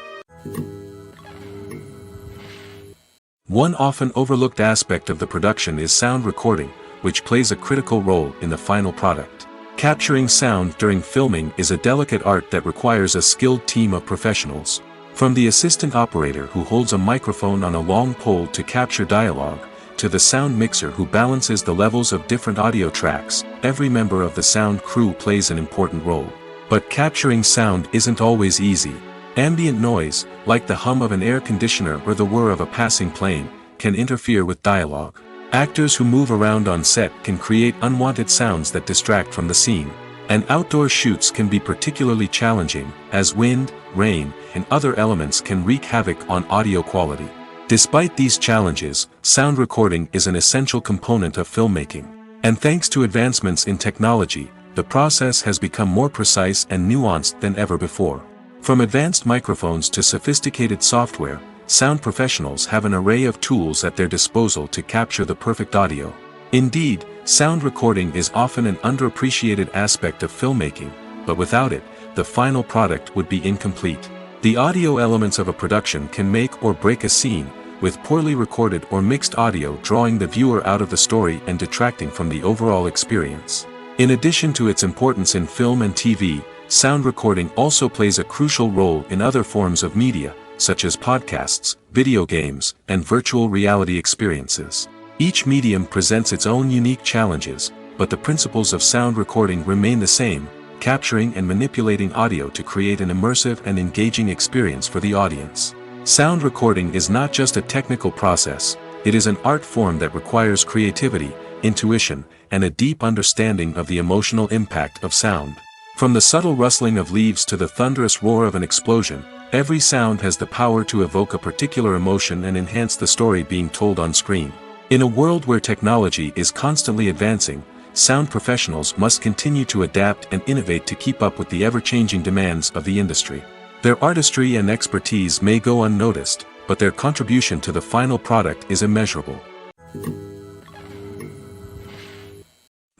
One often overlooked aspect of the production is sound recording, which plays a critical role in the final product. Capturing sound during filming is a delicate art that requires a skilled team of professionals. From the assistant operator who holds a microphone on a long pole to capture dialogue, to the sound mixer who balances the levels of different audio tracks, every member of the sound crew plays an important role. But capturing sound isn't always easy. Ambient noise, like the hum of an air conditioner or the whir of a passing plane, can interfere with dialogue. Actors who move around on set can create unwanted sounds that distract from the scene. And outdoor shoots can be particularly challenging, as wind, rain, and other elements can wreak havoc on audio quality. Despite these challenges, sound recording is an essential component of filmmaking. And thanks to advancements in technology, the process has become more precise and nuanced than ever before. From advanced microphones to sophisticated software, sound professionals have an array of tools at their disposal to capture the perfect audio. Indeed, sound recording is often an underappreciated aspect of filmmaking, but without it, the final product would be incomplete. The audio elements of a production can make or break a scene, with poorly recorded or mixed audio drawing the viewer out of the story and detracting from the overall experience. In addition to its importance in film and TV, sound recording also plays a crucial role in other forms of media, such as podcasts, video games, and virtual reality experiences. Each medium presents its own unique challenges, but the principles of sound recording remain the same, capturing and manipulating audio to create an immersive and engaging experience for the audience. Sound recording is not just a technical process, it is an art form that requires creativity, intuition, and a deep understanding of the emotional impact of sound. From the subtle rustling of leaves to the thunderous roar of an explosion, every sound has the power to evoke a particular emotion and enhance the story being told on screen. In a world where technology is constantly advancing, sound professionals must continue to adapt and innovate to keep up with the ever-changing demands of the industry. Their artistry and expertise may go unnoticed, but their contribution to the final product is immeasurable.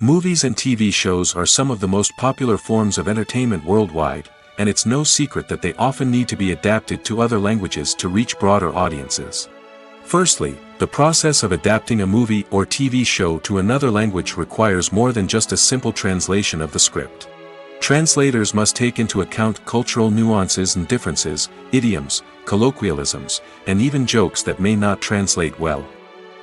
Movies and TV shows are some of the most popular forms of entertainment worldwide, and it's no secret that they often need to be adapted to other languages to reach broader audiences. Firstly, the process of adapting a movie or TV show to another language requires more than just a simple translation of the script. Translators must take into account cultural nuances and differences, idioms, colloquialisms, and even jokes that may not translate well.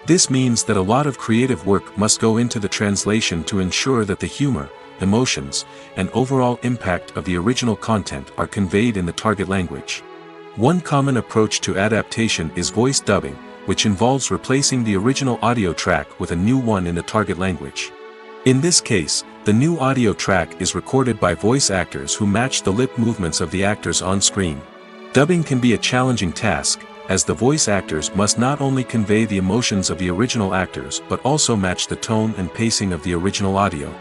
This means that a lot of creative work must go into the translation to ensure that the humor, emotions, and overall impact of the original content are conveyed in the target language. One common approach to adaptation is voice dubbing, which involves replacing the original audio track with a new one in the target language. In this case, the new audio track is recorded by voice actors who match the lip movements of the actors on screen. Dubbing can be a challenging task, as the voice actors must not only convey the emotions of the original actors but also match the tone and pacing of the original audio.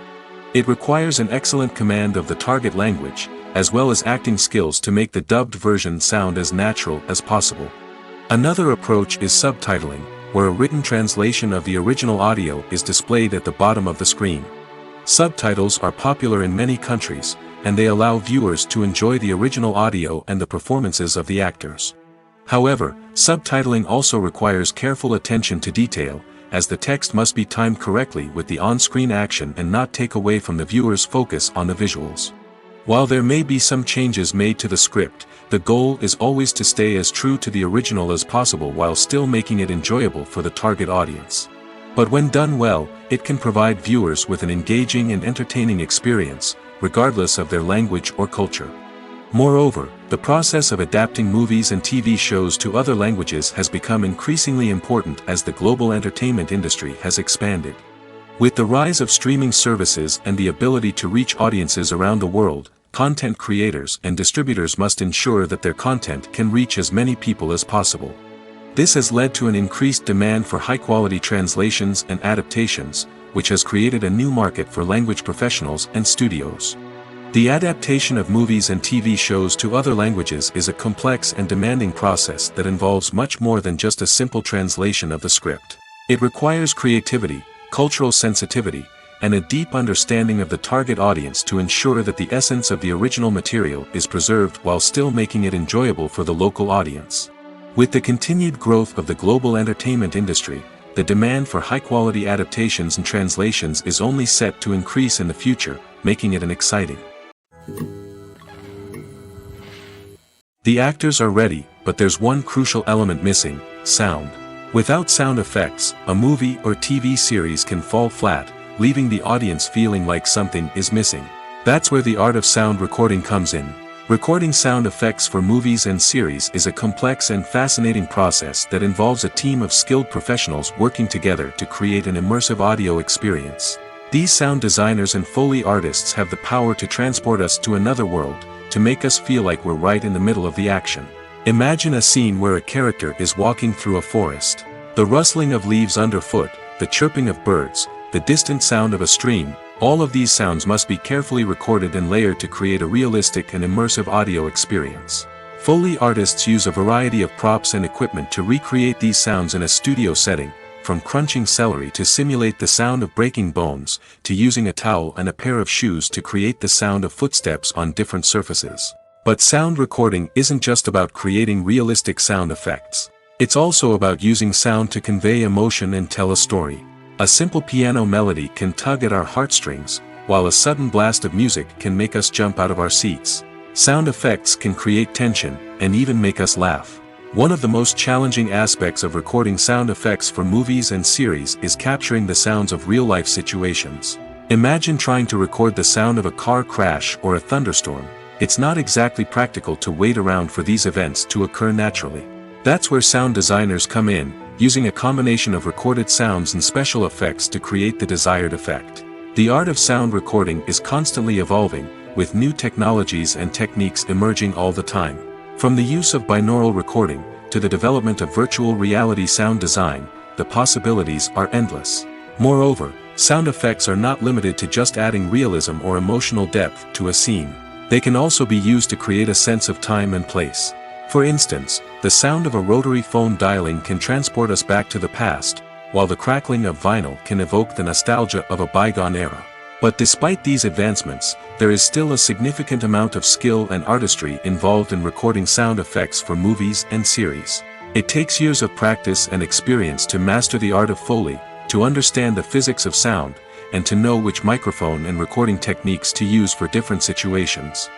It requires an excellent command of the target language, as well as acting skills to make the dubbed version sound as natural as possible. Another approach is subtitling, where a written translation of the original audio is displayed at the bottom of the screen. Subtitles are popular in many countries, and they allow viewers to enjoy the original audio and the performances of the actors. However, subtitling also requires careful attention to detail, as the text must be timed correctly with the on-screen action and not take away from the viewer's focus on the visuals. While there may be some changes made to the script, the goal is always to stay as true to the original as possible while still making it enjoyable for the target audience. But when done well, it can provide viewers with an engaging and entertaining experience, regardless of their language or culture. Moreover, the process of adapting movies and TV shows to other languages has become increasingly important as the global entertainment industry has expanded. With the rise of streaming services and the ability to reach audiences around the world, content creators and distributors must ensure that their content can reach as many people as possible. This has led to an increased demand for high-quality translations and adaptations, which has created a new market for language professionals and studios. The adaptation of movies and TV shows to other languages is a complex and demanding process that involves much more than just a simple translation of the script. It requires creativity, cultural sensitivity, and a deep understanding of the target audience to ensure that the essence of the original material is preserved while still making it enjoyable for the local audience. With the continued growth of the global entertainment industry, the demand for high-quality adaptations and translations is only set to increase in the future, making it an exciting. The actors are ready, but there's one crucial element missing: sound. Without sound effects, a movie or TV series can fall flat, leaving the audience feeling like something is missing. That's where the art of sound recording comes in. Recording sound effects for movies and series is a complex and fascinating process that involves a team of skilled professionals working together to create an immersive audio experience. These sound designers and Foley artists have the power to transport us to another world, to make us feel like we're right in the middle of the action. Imagine a scene where a character is walking through a forest. The rustling of leaves underfoot, the chirping of birds, the distant sound of a stream, all of these sounds must be carefully recorded and layered to create a realistic and immersive audio experience. Foley artists use a variety of props and equipment to recreate these sounds in a studio setting, from crunching celery to simulate the sound of breaking bones, to using a towel and a pair of shoes to create the sound of footsteps on different surfaces. But sound recording isn't just about creating realistic sound effects. It's also about using sound to convey emotion and tell a story. A simple piano melody can tug at our heartstrings, while a sudden blast of music can make us jump out of our seats. Sound effects can create tension, and even make us laugh. One of the most challenging aspects of recording sound effects for movies and series is capturing the sounds of real-life situations. Imagine trying to record the sound of a car crash or a thunderstorm. It's not exactly practical to wait around for these events to occur naturally. That's where sound designers come in, using a combination of recorded sounds and special effects to create the desired effect. The art of sound recording is constantly evolving, with new technologies and techniques emerging all the time. From the use of binaural recording, to the development of virtual reality sound design, the possibilities are endless. Moreover, sound effects are not limited to just adding realism or emotional depth to a scene. They can also be used to create a sense of time and place. For instance, the sound of a rotary phone dialing can transport us back to the past, while the crackling of vinyl can evoke the nostalgia of a bygone era. But despite these advancements, there is still a significant amount of skill and artistry involved in recording sound effects for movies and series. It takes years of practice and experience to master the art of Foley, to understand the physics of sound, and to know which microphone and recording techniques to use for different situations.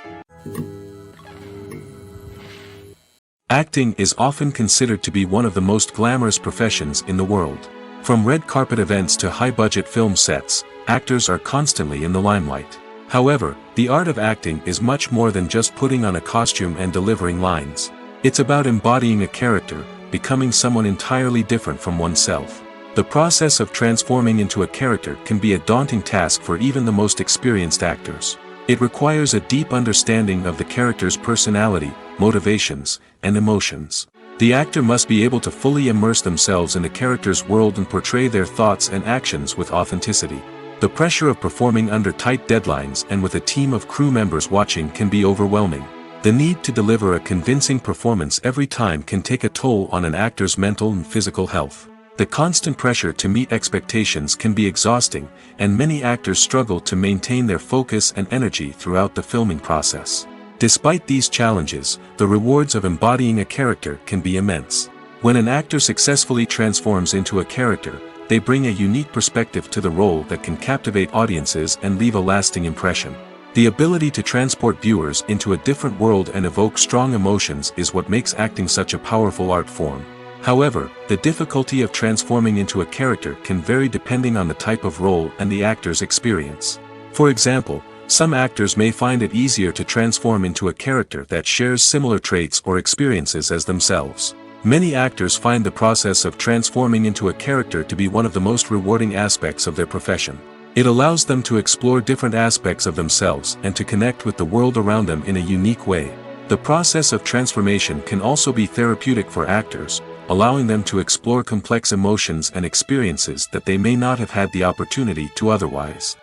Acting is often considered to be one of the most glamorous professions in the world. From red carpet events to high-budget film sets, actors are constantly in the limelight. However, the art of acting is much more than just putting on a costume and delivering lines. It's about embodying a character, becoming someone entirely different from oneself. The process of transforming into a character can be a daunting task for even the most experienced actors. It requires a deep understanding of the character's personality, motivations, and emotions. The actor must be able to fully immerse themselves in the character's world and portray their thoughts and actions with authenticity. The pressure of performing under tight deadlines and with a team of crew members watching can be overwhelming. The need to deliver a convincing performance every time can take a toll on an actor's mental and physical health. The constant pressure to meet expectations can be exhausting, and many actors struggle to maintain their focus and energy throughout the filming process. Despite these challenges, the rewards of embodying a character can be immense. When an actor successfully transforms into a character, they bring a unique perspective to the role that can captivate audiences and leave a lasting impression. The ability to transport viewers into a different world and evoke strong emotions is what makes acting such a powerful art form. However, the difficulty of transforming into a character can vary depending on the type of role and the actor's experience. For example, some actors may find it easier to transform into a character that shares similar traits or experiences as themselves. Many actors find the process of transforming into a character to be one of the most rewarding aspects of their profession. It allows them to explore different aspects of themselves and to connect with the world around them in a unique way. The process of transformation can also be therapeutic for actors, allowing them to explore complex emotions and experiences that they may not have had the opportunity to otherwise.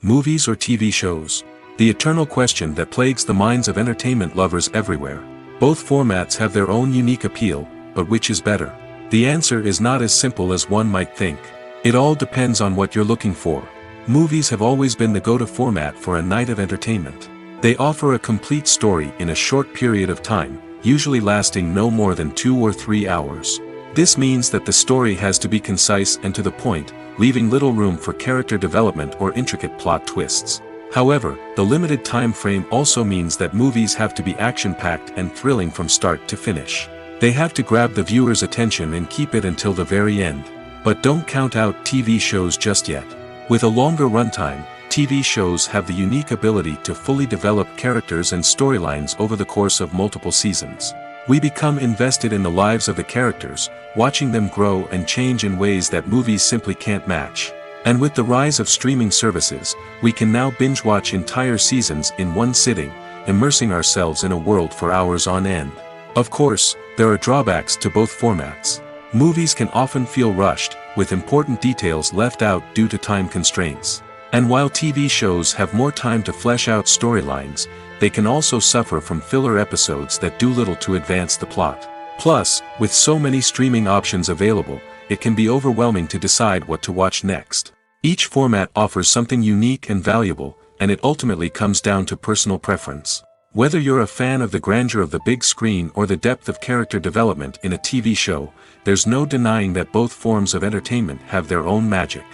Movies or TV shows? The eternal question that plagues the minds of entertainment lovers everywhere. Both formats have their own unique appeal, but which is better? The answer is not as simple as one might think. It all depends on what you're looking for. Movies have always been the go-to format for a night of entertainment. They offer a complete story in a short period of time, usually lasting no more than 2 or 3 hours. This means that the story has to be concise and to the point, leaving little room for character development or intricate plot twists. However, the limited time frame also means that movies have to be action-packed and thrilling from start to finish. They have to grab the viewer's attention and keep it until the very end. But don't count out TV shows just yet. With a longer runtime, TV shows have the unique ability to fully develop characters and storylines over the course of multiple seasons. We become invested in the lives of the characters, watching them grow and change in ways that movies simply can't match. And with the rise of streaming services, we can now binge-watch entire seasons in one sitting, immersing ourselves in a world for hours on end. Of course, there are drawbacks to both formats. Movies can often feel rushed, with important details left out due to time constraints. And while TV shows have more time to flesh out storylines, they can also suffer from filler episodes that do little to advance the plot. Plus, with so many streaming options available, it can be overwhelming to decide what to watch next. Each format offers something unique and valuable, and it ultimately comes down to personal preference. Whether you're a fan of the grandeur of the big screen or the depth of character development in a TV show, there's no denying that both forms of entertainment have their own magic.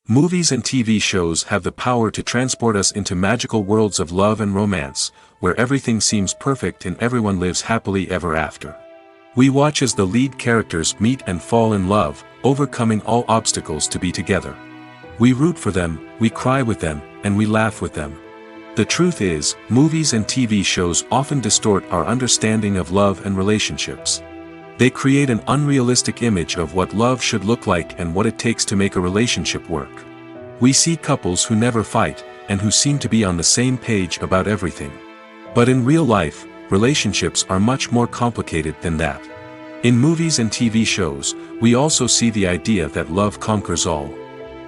Movies and TV shows have the power to transport us into magical worlds of love and romance, where everything seems perfect and everyone lives happily ever after. We watch as the lead characters meet and fall in love, overcoming all obstacles to be together. We root for them, we cry with them, and we laugh with them. The truth is, movies and TV shows often distort our understanding of love and relationships. They create an unrealistic image of what love should look like and what it takes to make a relationship work. We see couples who never fight, and who seem to be on the same page about everything. But in real life, relationships are much more complicated than that. In movies and TV shows, we also see the idea that love conquers all.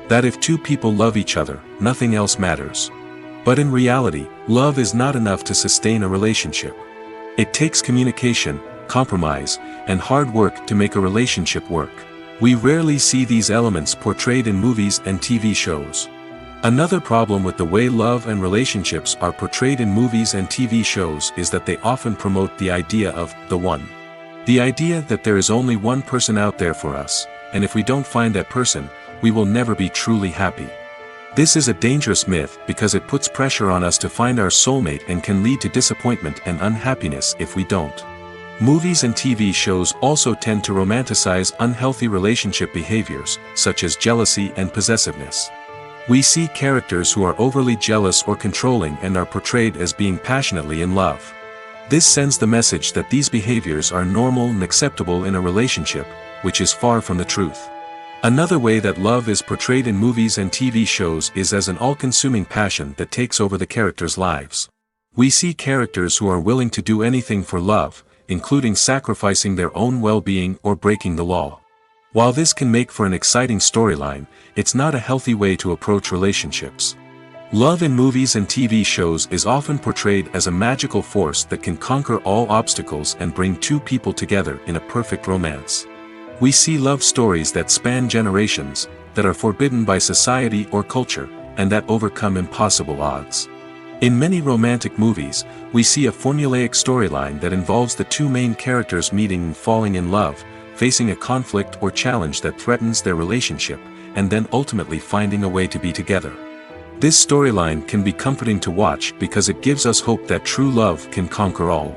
That if two people love each other, nothing else matters. But in reality, love is not enough to sustain a relationship. It takes communication, compromise, and hard work to make a relationship work. We rarely see these elements portrayed in movies and TV shows. Another problem with the way love and relationships are portrayed in movies and TV shows is that they often promote the idea of the one. The idea that there is only one person out there for us, and if we don't find that person, we will never be truly happy. This is a dangerous myth because it puts pressure on us to find our soulmate and can lead to disappointment and unhappiness if we don't. Movies and TV shows also tend to romanticize unhealthy relationship behaviors, such as jealousy and possessiveness. We see characters who are overly jealous or controlling and are portrayed as being passionately in love. This sends the message that these behaviors are normal and acceptable in a relationship, which is far from the truth. Another way that love is portrayed in movies and TV shows is as an all-consuming passion that takes over the characters' lives. We see characters who are willing to do anything for love, including sacrificing their own well-being or breaking the law. While this can make for an exciting storyline, it's not a healthy way to approach relationships. Love in movies and TV shows is often portrayed as a magical force that can conquer all obstacles and bring two people together in a perfect romance. We see love stories that span generations, that are forbidden by society or culture, and that overcome impossible odds. In many romantic movies, we see a formulaic storyline that involves the two main characters meeting and falling in love, facing a conflict or challenge that threatens their relationship, and then ultimately finding a way to be together. This storyline can be comforting to watch because it gives us hope that true love can conquer all.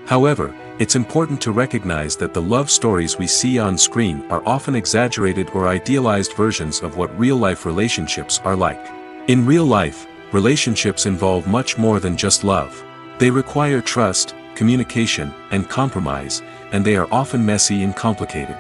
However, it's important to recognize that the love stories we see on screen are often exaggerated or idealized versions of what real-life relationships are like. In real life, relationships involve much more than just love. They require trust, communication, and compromise, and they are often messy and complicated.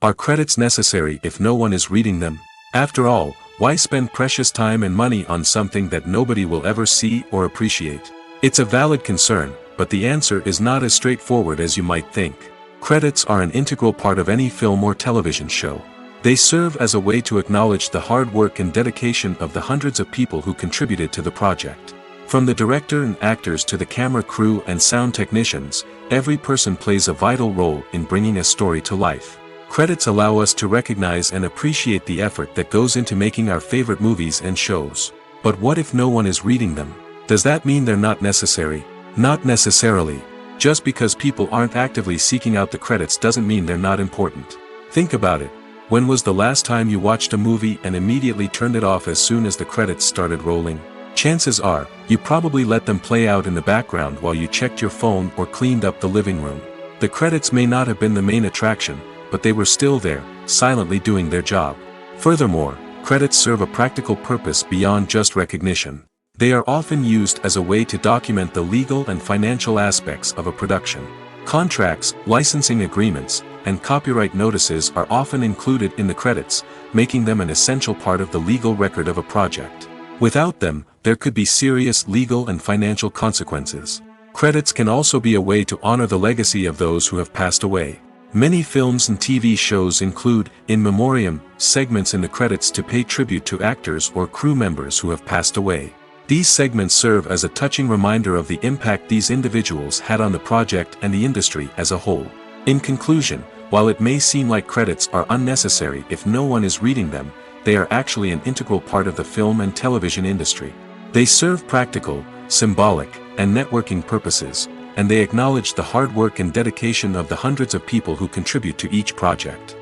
Are credits necessary if no one is reading them? After all, why spend precious time and money on something that nobody will ever see or appreciate? It's a valid concern, but the answer is not as straightforward as you might think. Credits are an integral part of any film or television show. They serve as a way to acknowledge the hard work and dedication of the hundreds of people who contributed to the project. From the director and actors to the camera crew and sound technicians, every person plays a vital role in bringing a story to life. Credits allow us to recognize and appreciate the effort that goes into making our favorite movies and shows. But what if no one is reading them? Does that mean they're not necessary? Not necessarily. Just because people aren't actively seeking out the credits doesn't mean they're not important. Think about it. When was the last time you watched a movie and immediately turned it off as soon as the credits started rolling? Chances are, you probably let them play out in the background while you checked your phone or cleaned up the living room. The credits may not have been the main attraction, but they were still there, silently doing their job. Furthermore, credits serve a practical purpose beyond just recognition. They are often used as a way to document the legal and financial aspects of a production. Contracts, licensing agreements, and copyright notices are often included in the credits, making them an essential part of the legal record of a project. Without them, there could be serious legal and financial consequences. Credits can also be a way to honor the legacy of those who have passed away. Many films and TV shows include, in memoriam, segments in the credits to pay tribute to actors or crew members who have passed away. These segments serve as a touching reminder of the impact these individuals had on the project and the industry as a whole. In conclusion, while it may seem like credits are unnecessary if no one is reading them, they are actually an integral part of the film and television industry. They serve practical, symbolic, and networking purposes, and they acknowledge the hard work and dedication of the hundreds of people who contribute to each project.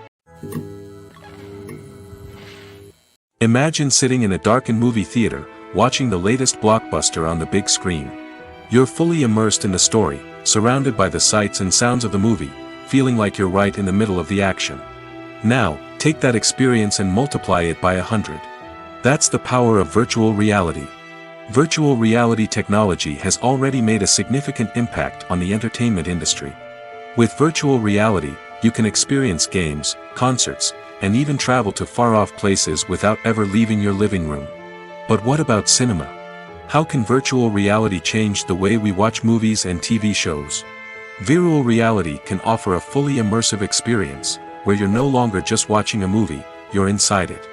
Imagine sitting in a darkened movie theater, watching the latest blockbuster on the big screen. You're fully immersed in the story, surrounded by the sights and sounds of the movie, feeling like you're right in the middle of the action. Now, take that experience and multiply it by 100. That's the power of virtual reality. Virtual reality technology has already made a significant impact on the entertainment industry. With virtual reality, you can experience games, concerts, and even travel to far-off places without ever leaving your living room. But what about cinema? How can virtual reality change the way we watch movies and TV shows? Virtual reality can offer a fully immersive experience, where you're no longer just watching a movie, you're inside it.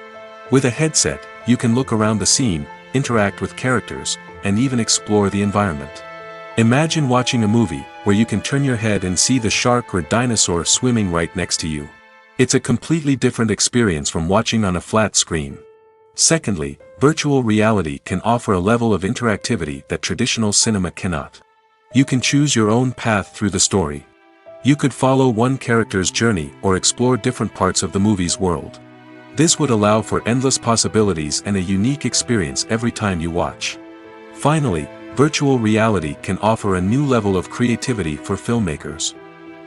With a headset, you can look around the scene, interact with characters, and even explore the environment. Imagine watching a movie where you can turn your head and see the shark or dinosaur swimming right next to you. It's a completely different experience from watching on a flat screen. Secondly, virtual reality can offer a level of interactivity that traditional cinema cannot. You can choose your own path through the story. You could follow one character's journey or explore different parts of the movie's world. This would allow for endless possibilities and a unique experience every time you watch. Finally, virtual reality can offer a new level of creativity for filmmakers.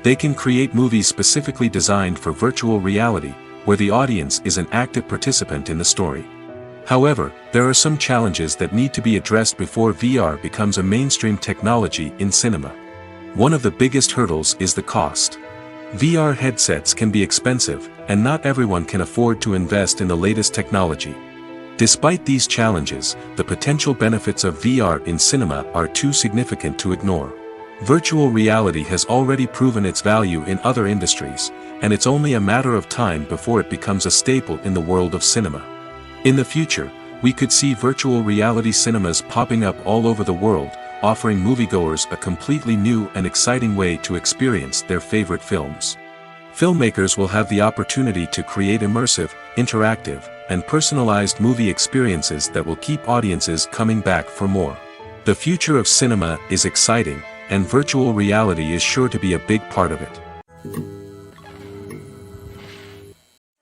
They can create movies specifically designed for virtual reality, where the audience is an active participant in the story. However, there are some challenges that need to be addressed before VR becomes a mainstream technology in cinema. One of the biggest hurdles is the cost. VR headsets can be expensive, and not everyone can afford to invest in the latest technology. Despite these challenges, the potential benefits of VR in cinema are too significant to ignore. Virtual reality has already proven its value in other industries, and it's only a matter of time before it becomes a staple in the world of cinema. In the future, we could see virtual reality cinemas popping up all over the world, offering moviegoers a completely new and exciting way to experience their favorite films. Filmmakers will have the opportunity to create immersive, interactive, and personalized movie experiences that will keep audiences coming back for more. The future of cinema is exciting, and virtual reality is sure to be a big part of it.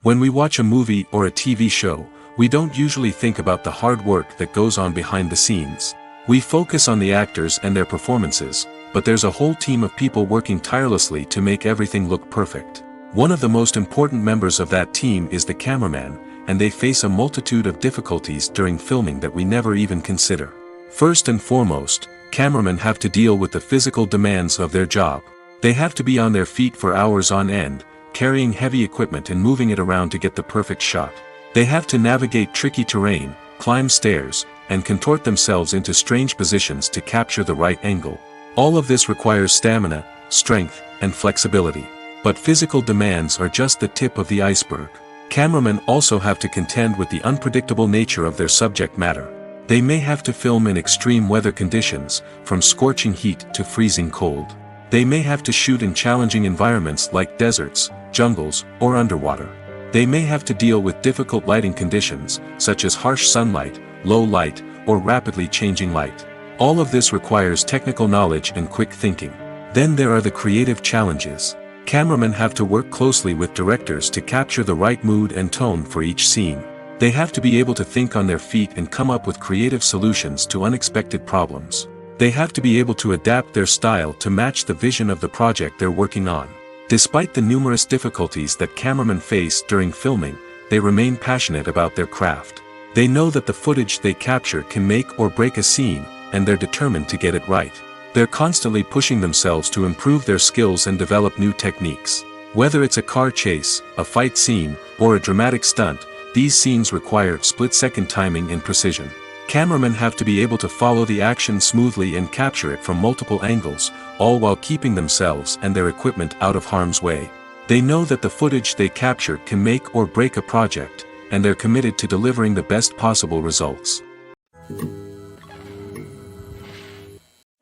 When we watch a movie or a TV show, we don't usually think about the hard work that goes on behind the scenes. We focus on the actors and their performances, but there's a whole team of people working tirelessly to make everything look perfect. One of the most important members of that team is the cameraman, and they face a multitude of difficulties during filming that we never even consider. First and foremost, cameramen have to deal with the physical demands of their job. They have to be on their feet for hours on end, carrying heavy equipment and moving it around to get the perfect shot. They have to navigate tricky terrain, climb stairs, and contort themselves into strange positions to capture the right angle. All of this requires stamina, strength, and flexibility. But physical demands are just the tip of the iceberg. Cameramen also have to contend with the unpredictable nature of their subject matter. They may have to film in extreme weather conditions, from scorching heat to freezing cold. They may have to shoot in challenging environments like deserts, jungles, or underwater. They may have to deal with difficult lighting conditions, such as harsh sunlight, low light, or rapidly changing light. All of this requires technical knowledge and quick thinking. Then there are the creative challenges. Cameramen have to work closely with directors to capture the right mood and tone for each scene. They have to be able to think on their feet and come up with creative solutions to unexpected problems. They have to be able to adapt their style to match the vision of the project they're working on. Despite the numerous difficulties that cameramen face during filming, they remain passionate about their craft. They know that the footage they capture can make or break a scene, and they're determined to get it right. They're constantly pushing themselves to improve their skills and develop new techniques. Whether it's a car chase, a fight scene, or a dramatic stunt, these scenes require split-second timing and precision. Cameramen have to be able to follow the action smoothly and capture it from multiple angles, all while keeping themselves and their equipment out of harm's way. They know that the footage they capture can make or break a project, and they're committed to delivering the best possible results.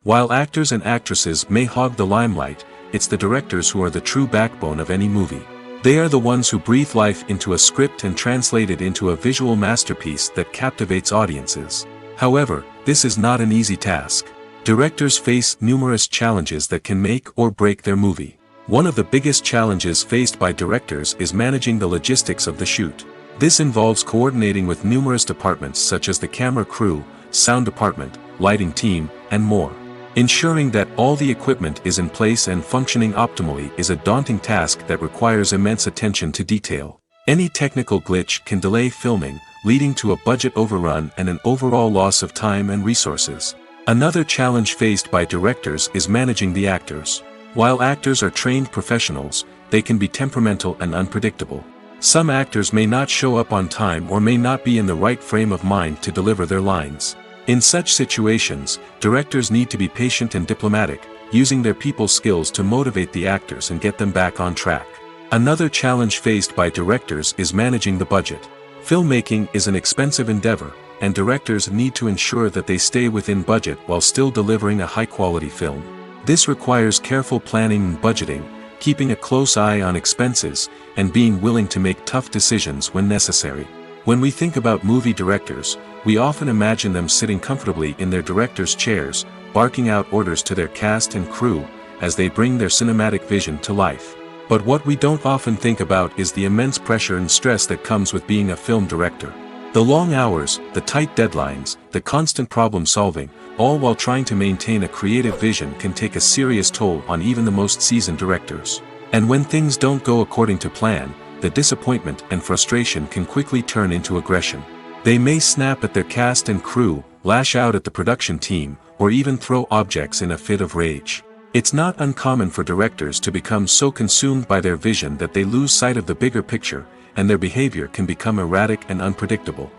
While actors and actresses may hog the limelight, it's the directors who are the true backbone of any movie. They are the ones who breathe life into a script and translate it into a visual masterpiece that captivates audiences. However, this is not an easy task. Directors face numerous challenges that can make or break their movie. One of the biggest challenges faced by directors is managing the logistics of the shoot. This involves coordinating with numerous departments such as the camera crew, sound department, lighting team, and more. Ensuring that all the equipment is in place and functioning optimally is a daunting task that requires immense attention to detail. Any technical glitch can delay filming, leading to a budget overrun and an overall loss of time and resources. Another challenge faced by directors is managing the actors. While actors are trained professionals, they can be temperamental and unpredictable. Some actors may not show up on time or may not be in the right frame of mind to deliver their lines. In such situations, directors need to be patient and diplomatic, using their people skills to motivate the actors and get them back on track. Another challenge faced by directors is managing the budget. Filmmaking is an expensive endeavor, and directors need to ensure that they stay within budget while still delivering a high-quality film. This requires careful planning and budgeting, keeping a close eye on expenses, and being willing to make tough decisions when necessary. When we think about movie directors, we often imagine them sitting comfortably in their director's chairs, barking out orders to their cast and crew, as they bring their cinematic vision to life. But what we don't often think about is the immense pressure and stress that comes with being a film director. The long hours, the tight deadlines, the constant problem solving, all while trying to maintain a creative vision can take a serious toll on even the most seasoned directors. And when things don't go according to plan, the disappointment and frustration can quickly turn into aggression. They may snap at their cast and crew, lash out at the production team, or even throw objects in a fit of rage. It's not uncommon for directors to become so consumed by their vision that they lose sight of the bigger picture, and their behavior can become erratic and unpredictable.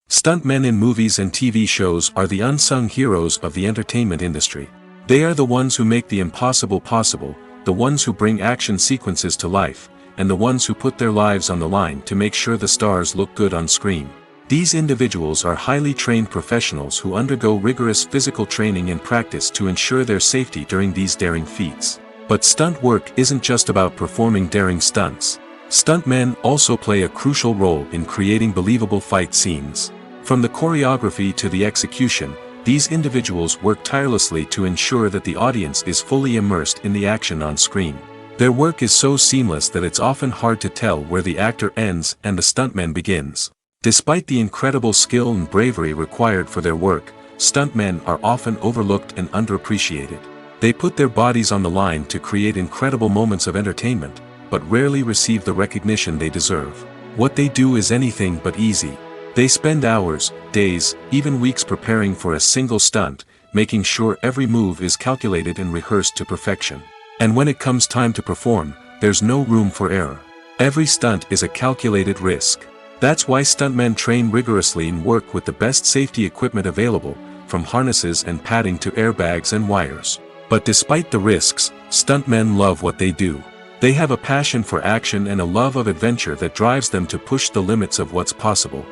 Stuntmen in movies and TV shows are the unsung heroes of the entertainment industry. They are the ones who make the impossible possible, the ones who bring action sequences to life, and the ones who put their lives on the line to make sure the stars look good on screen. These individuals are highly trained professionals who undergo rigorous physical training and practice to ensure their safety during these daring feats. But stunt work isn't just about performing daring stunts. Stuntmen also play a crucial role in creating believable fight scenes. From the choreography to the execution, these individuals work tirelessly to ensure that the audience is fully immersed in the action on screen. Their work is so seamless that it's often hard to tell where the actor ends and the stuntman begins. Despite the incredible skill and bravery required for their work, stuntmen are often overlooked and underappreciated. They put their bodies on the line to create incredible moments of entertainment, but rarely receive the recognition they deserve. What they do is anything but easy. They spend hours, days, even weeks preparing for a single stunt, making sure every move is calculated and rehearsed to perfection. And when it comes time to perform, there's no room for error. Every stunt is a calculated risk. That's why stuntmen train rigorously and work with the best safety equipment available, from harnesses and padding to airbags and wires. But despite the risks, stuntmen love what they do. They have a passion for action and a love of adventure that drives them to push the limits of what's possible.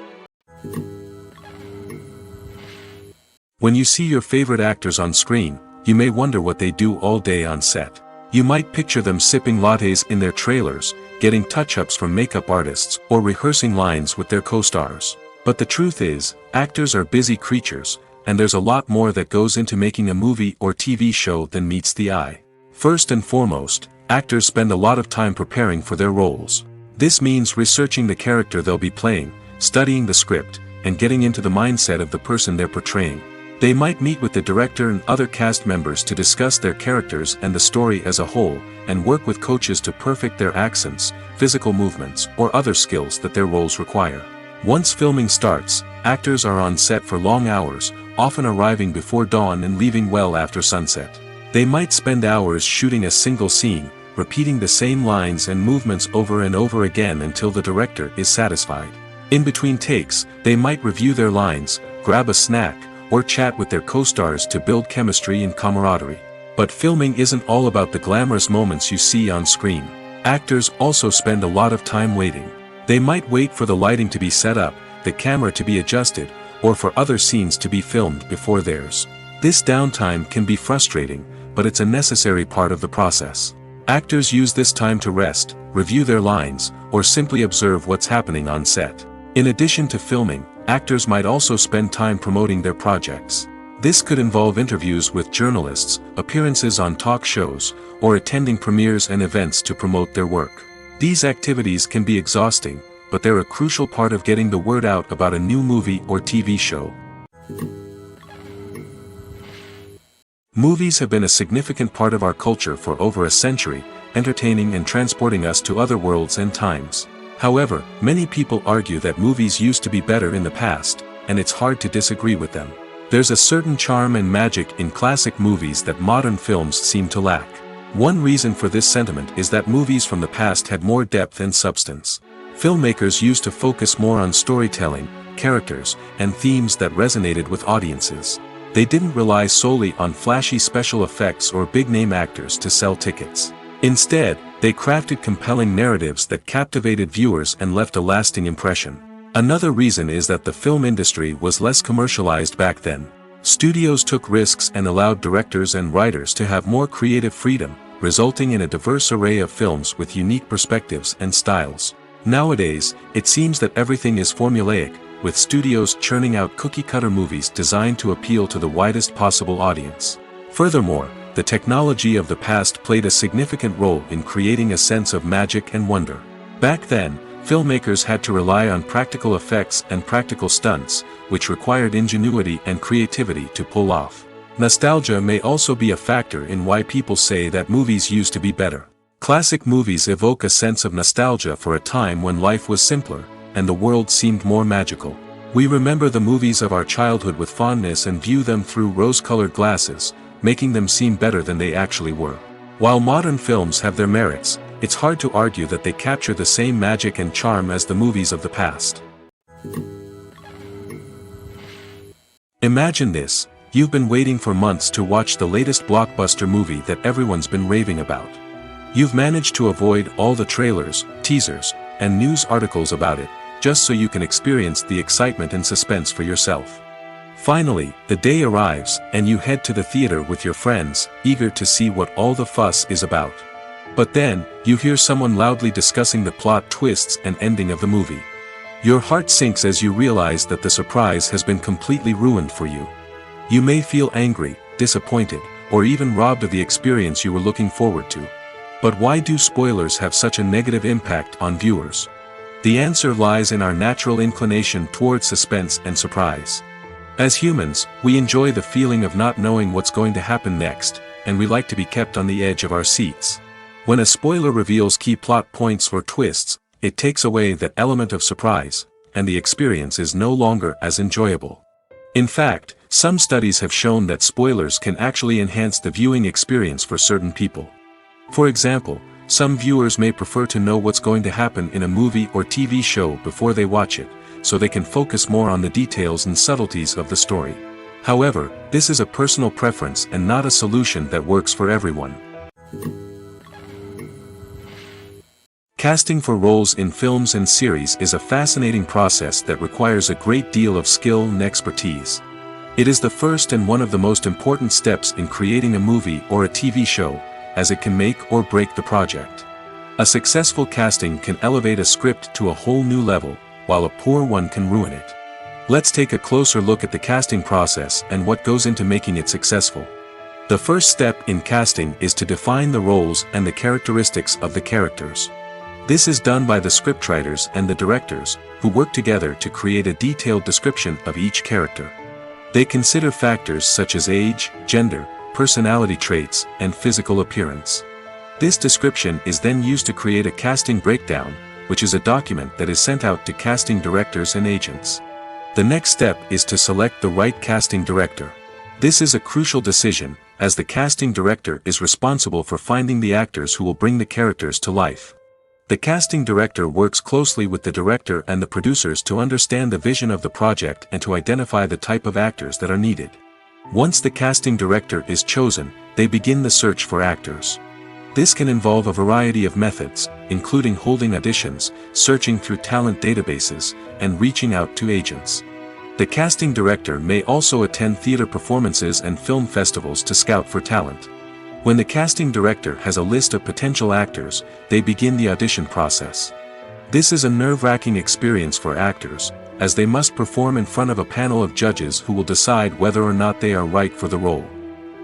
When you see your favorite actors on screen, you may wonder what they do all day on set. You might picture them sipping lattes in their trailers, getting touch-ups from makeup artists, or rehearsing lines with their co-stars. But the truth is, actors are busy creatures, and there's a lot more that goes into making a movie or TV show than meets the eye. First and foremost, actors spend a lot of time preparing for their roles. This means researching the character they'll be playing, studying the script, and getting into the mindset of the person they're portraying. They might meet with the director and other cast members to discuss their characters and the story as a whole, and work with coaches to perfect their accents, physical movements, or other skills that their roles require. Once filming starts, actors are on set for long hours, often arriving before dawn and leaving well after sunset. They might spend hours shooting a single scene, repeating the same lines and movements over and over again until the director is satisfied. In between takes, they might review their lines, grab a snack, or chat with their co-stars to build chemistry and camaraderie. But filming isn't all about the glamorous moments you see on screen. Actors also spend a lot of time waiting. They might wait for the lighting to be set up, the camera to be adjusted, or for other scenes to be filmed before theirs. This downtime can be frustrating, but it's a necessary part of the process. Actors use this time to rest, review their lines, or simply observe what's happening on set. In addition to filming, actors might also spend time promoting their projects. This could involve interviews with journalists, appearances on talk shows, or attending premieres and events to promote their work. These activities can be exhausting, but they're a crucial part of getting the word out about a new movie or TV show. Movies have been a significant part of our culture for over a century, entertaining and transporting us to other worlds and times. However, many people argue that movies used to be better in the past, and it's hard to disagree with them. There's a certain charm and magic in classic movies that modern films seem to lack. One reason for this sentiment is that movies from the past had more depth and substance. Filmmakers used to focus more on storytelling, characters, and themes that resonated with audiences. They didn't rely solely on flashy special effects or big-name actors to sell tickets. Instead, they crafted compelling narratives that captivated viewers and left a lasting impression. Another reason is that the film industry was less commercialized back then. Studios took risks and allowed directors and writers to have more creative freedom, resulting in a diverse array of films with unique perspectives and styles. Nowadays, it seems that everything is formulaic, with studios churning out cookie-cutter movies designed to appeal to the widest possible audience. Furthermore, the technology of the past played a significant role in creating a sense of magic and wonder. Back then, filmmakers had to rely on practical effects and practical stunts, which required ingenuity and creativity to pull off. Nostalgia may also be a factor in why people say that movies used to be better. Classic movies evoke a sense of nostalgia for a time when life was simpler, and the world seemed more magical. We remember the movies of our childhood with fondness and view them through rose-colored glasses, making them seem better than they actually were. While modern films have their merits, it's hard to argue that they capture the same magic and charm as the movies of the past. Imagine this: you've been waiting for months to watch the latest blockbuster movie that everyone's been raving about. You've managed to avoid all the trailers, teasers, and news articles about it, just so you can experience the excitement and suspense for yourself. Finally, the day arrives, and you head to the theater with your friends, eager to see what all the fuss is about. But then, you hear someone loudly discussing the plot twists and ending of the movie. Your heart sinks as you realize that the surprise has been completely ruined for you. You may feel angry, disappointed, or even robbed of the experience you were looking forward to. But why do spoilers have such a negative impact on viewers? The answer lies in our natural inclination towards suspense and surprise. As humans, we enjoy the feeling of not knowing what's going to happen next, and we like to be kept on the edge of our seats. When a spoiler reveals key plot points or twists, it takes away that element of surprise, and the experience is no longer as enjoyable. In fact, some studies have shown that spoilers can actually enhance the viewing experience for certain people. For example, some viewers may prefer to know what's going to happen in a movie or TV show before they watch it, so they can focus more on the details and subtleties of the story. However, this is a personal preference and not a solution that works for everyone. Casting for roles in films and series is a fascinating process that requires a great deal of skill and expertise. It is the first and one of the most important steps in creating a movie or a TV show, as it can make or break the project. A successful casting can elevate a script to a whole new level, while a poor one can ruin it. Let's take a closer look at the casting process and what goes into making it successful. The first step in casting is to define the roles and the characteristics of the characters. This is done by the scriptwriters and the directors, who work together to create a detailed description of each character. They consider factors such as age, gender, personality traits, and physical appearance. This description is then used to create a casting breakdown, which is a document that is sent out to casting directors and agents. The next step is to select the right casting director. This is a crucial decision, as the casting director is responsible for finding the actors who will bring the characters to life. The casting director works closely with the director and the producers to understand the vision of the project and to identify the type of actors that are needed. Once the casting director is chosen, they begin the search for actors. This can involve a variety of methods, including holding auditions, searching through talent databases, and reaching out to agents. The casting director may also attend theater performances and film festivals to scout for talent. When the casting director has a list of potential actors, they begin the audition process. This is a nerve-wracking experience for actors, as they must perform in front of a panel of judges who will decide whether or not they are right for the role.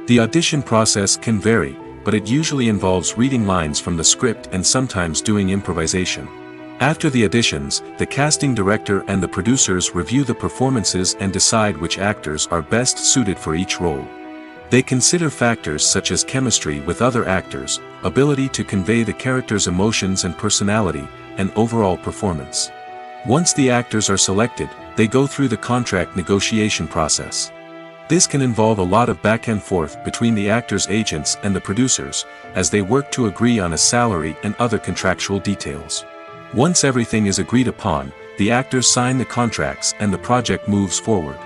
The audition process can vary, but it usually involves reading lines from the script and sometimes doing improvisation. After the auditions, the casting director and the producers review the performances and decide which actors are best suited for each role. They consider factors such as chemistry with other actors, ability to convey the character's emotions and personality, and overall performance. Once the actors are selected, they go through the contract negotiation process. This can involve a lot of back and forth between the actors' agents and the producers, as they work to agree on a salary and other contractual details. Once everything is agreed upon, the actors sign the contracts and the project moves forward.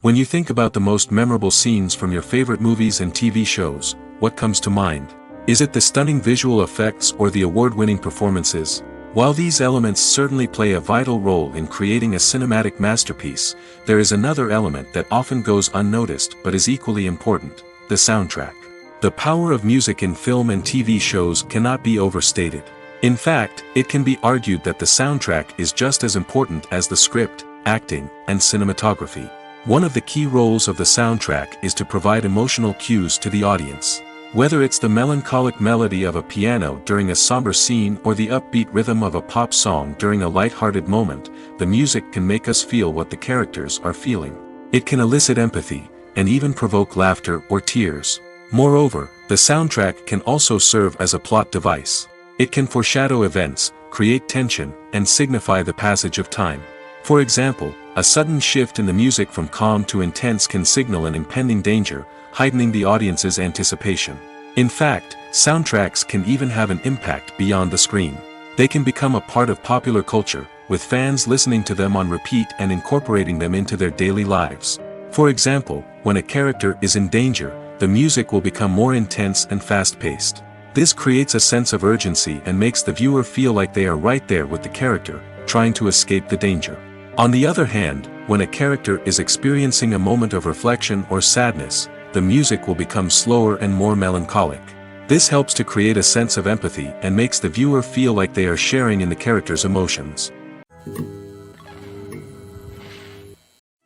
When you think about the most memorable scenes from your favorite movies and TV shows, what comes to mind? Is it the stunning visual effects or the award-winning performances? While these elements certainly play a vital role in creating a cinematic masterpiece, there is another element that often goes unnoticed but is equally important: the soundtrack. The power of music in film and TV shows cannot be overstated. In fact, it can be argued that the soundtrack is just as important as the script, acting, and cinematography. One of the key roles of the soundtrack is to provide emotional cues to the audience. Whether it's the melancholic melody of a piano during a somber scene or the upbeat rhythm of a pop song during a light-hearted moment, the music can make us feel what the characters are feeling. It can elicit empathy, and even provoke laughter or tears. Moreover, the soundtrack can also serve as a plot device. It can foreshadow events, create tension, and signify the passage of time. For example, a sudden shift in the music from calm to intense can signal an impending danger, heightening the audience's anticipation. In fact, soundtracks can even have an impact beyond the screen. They can become a part of popular culture, with fans listening to them on repeat and incorporating them into their daily lives. For example, when a character is in danger, the music will become more intense and fast-paced. This creates a sense of urgency and makes the viewer feel like they are right there with the character, trying to escape the danger. On the other hand, when a character is experiencing a moment of reflection or sadness, the music will become slower and more melancholic. This helps to create a sense of empathy and makes the viewer feel like they are sharing in the character's emotions.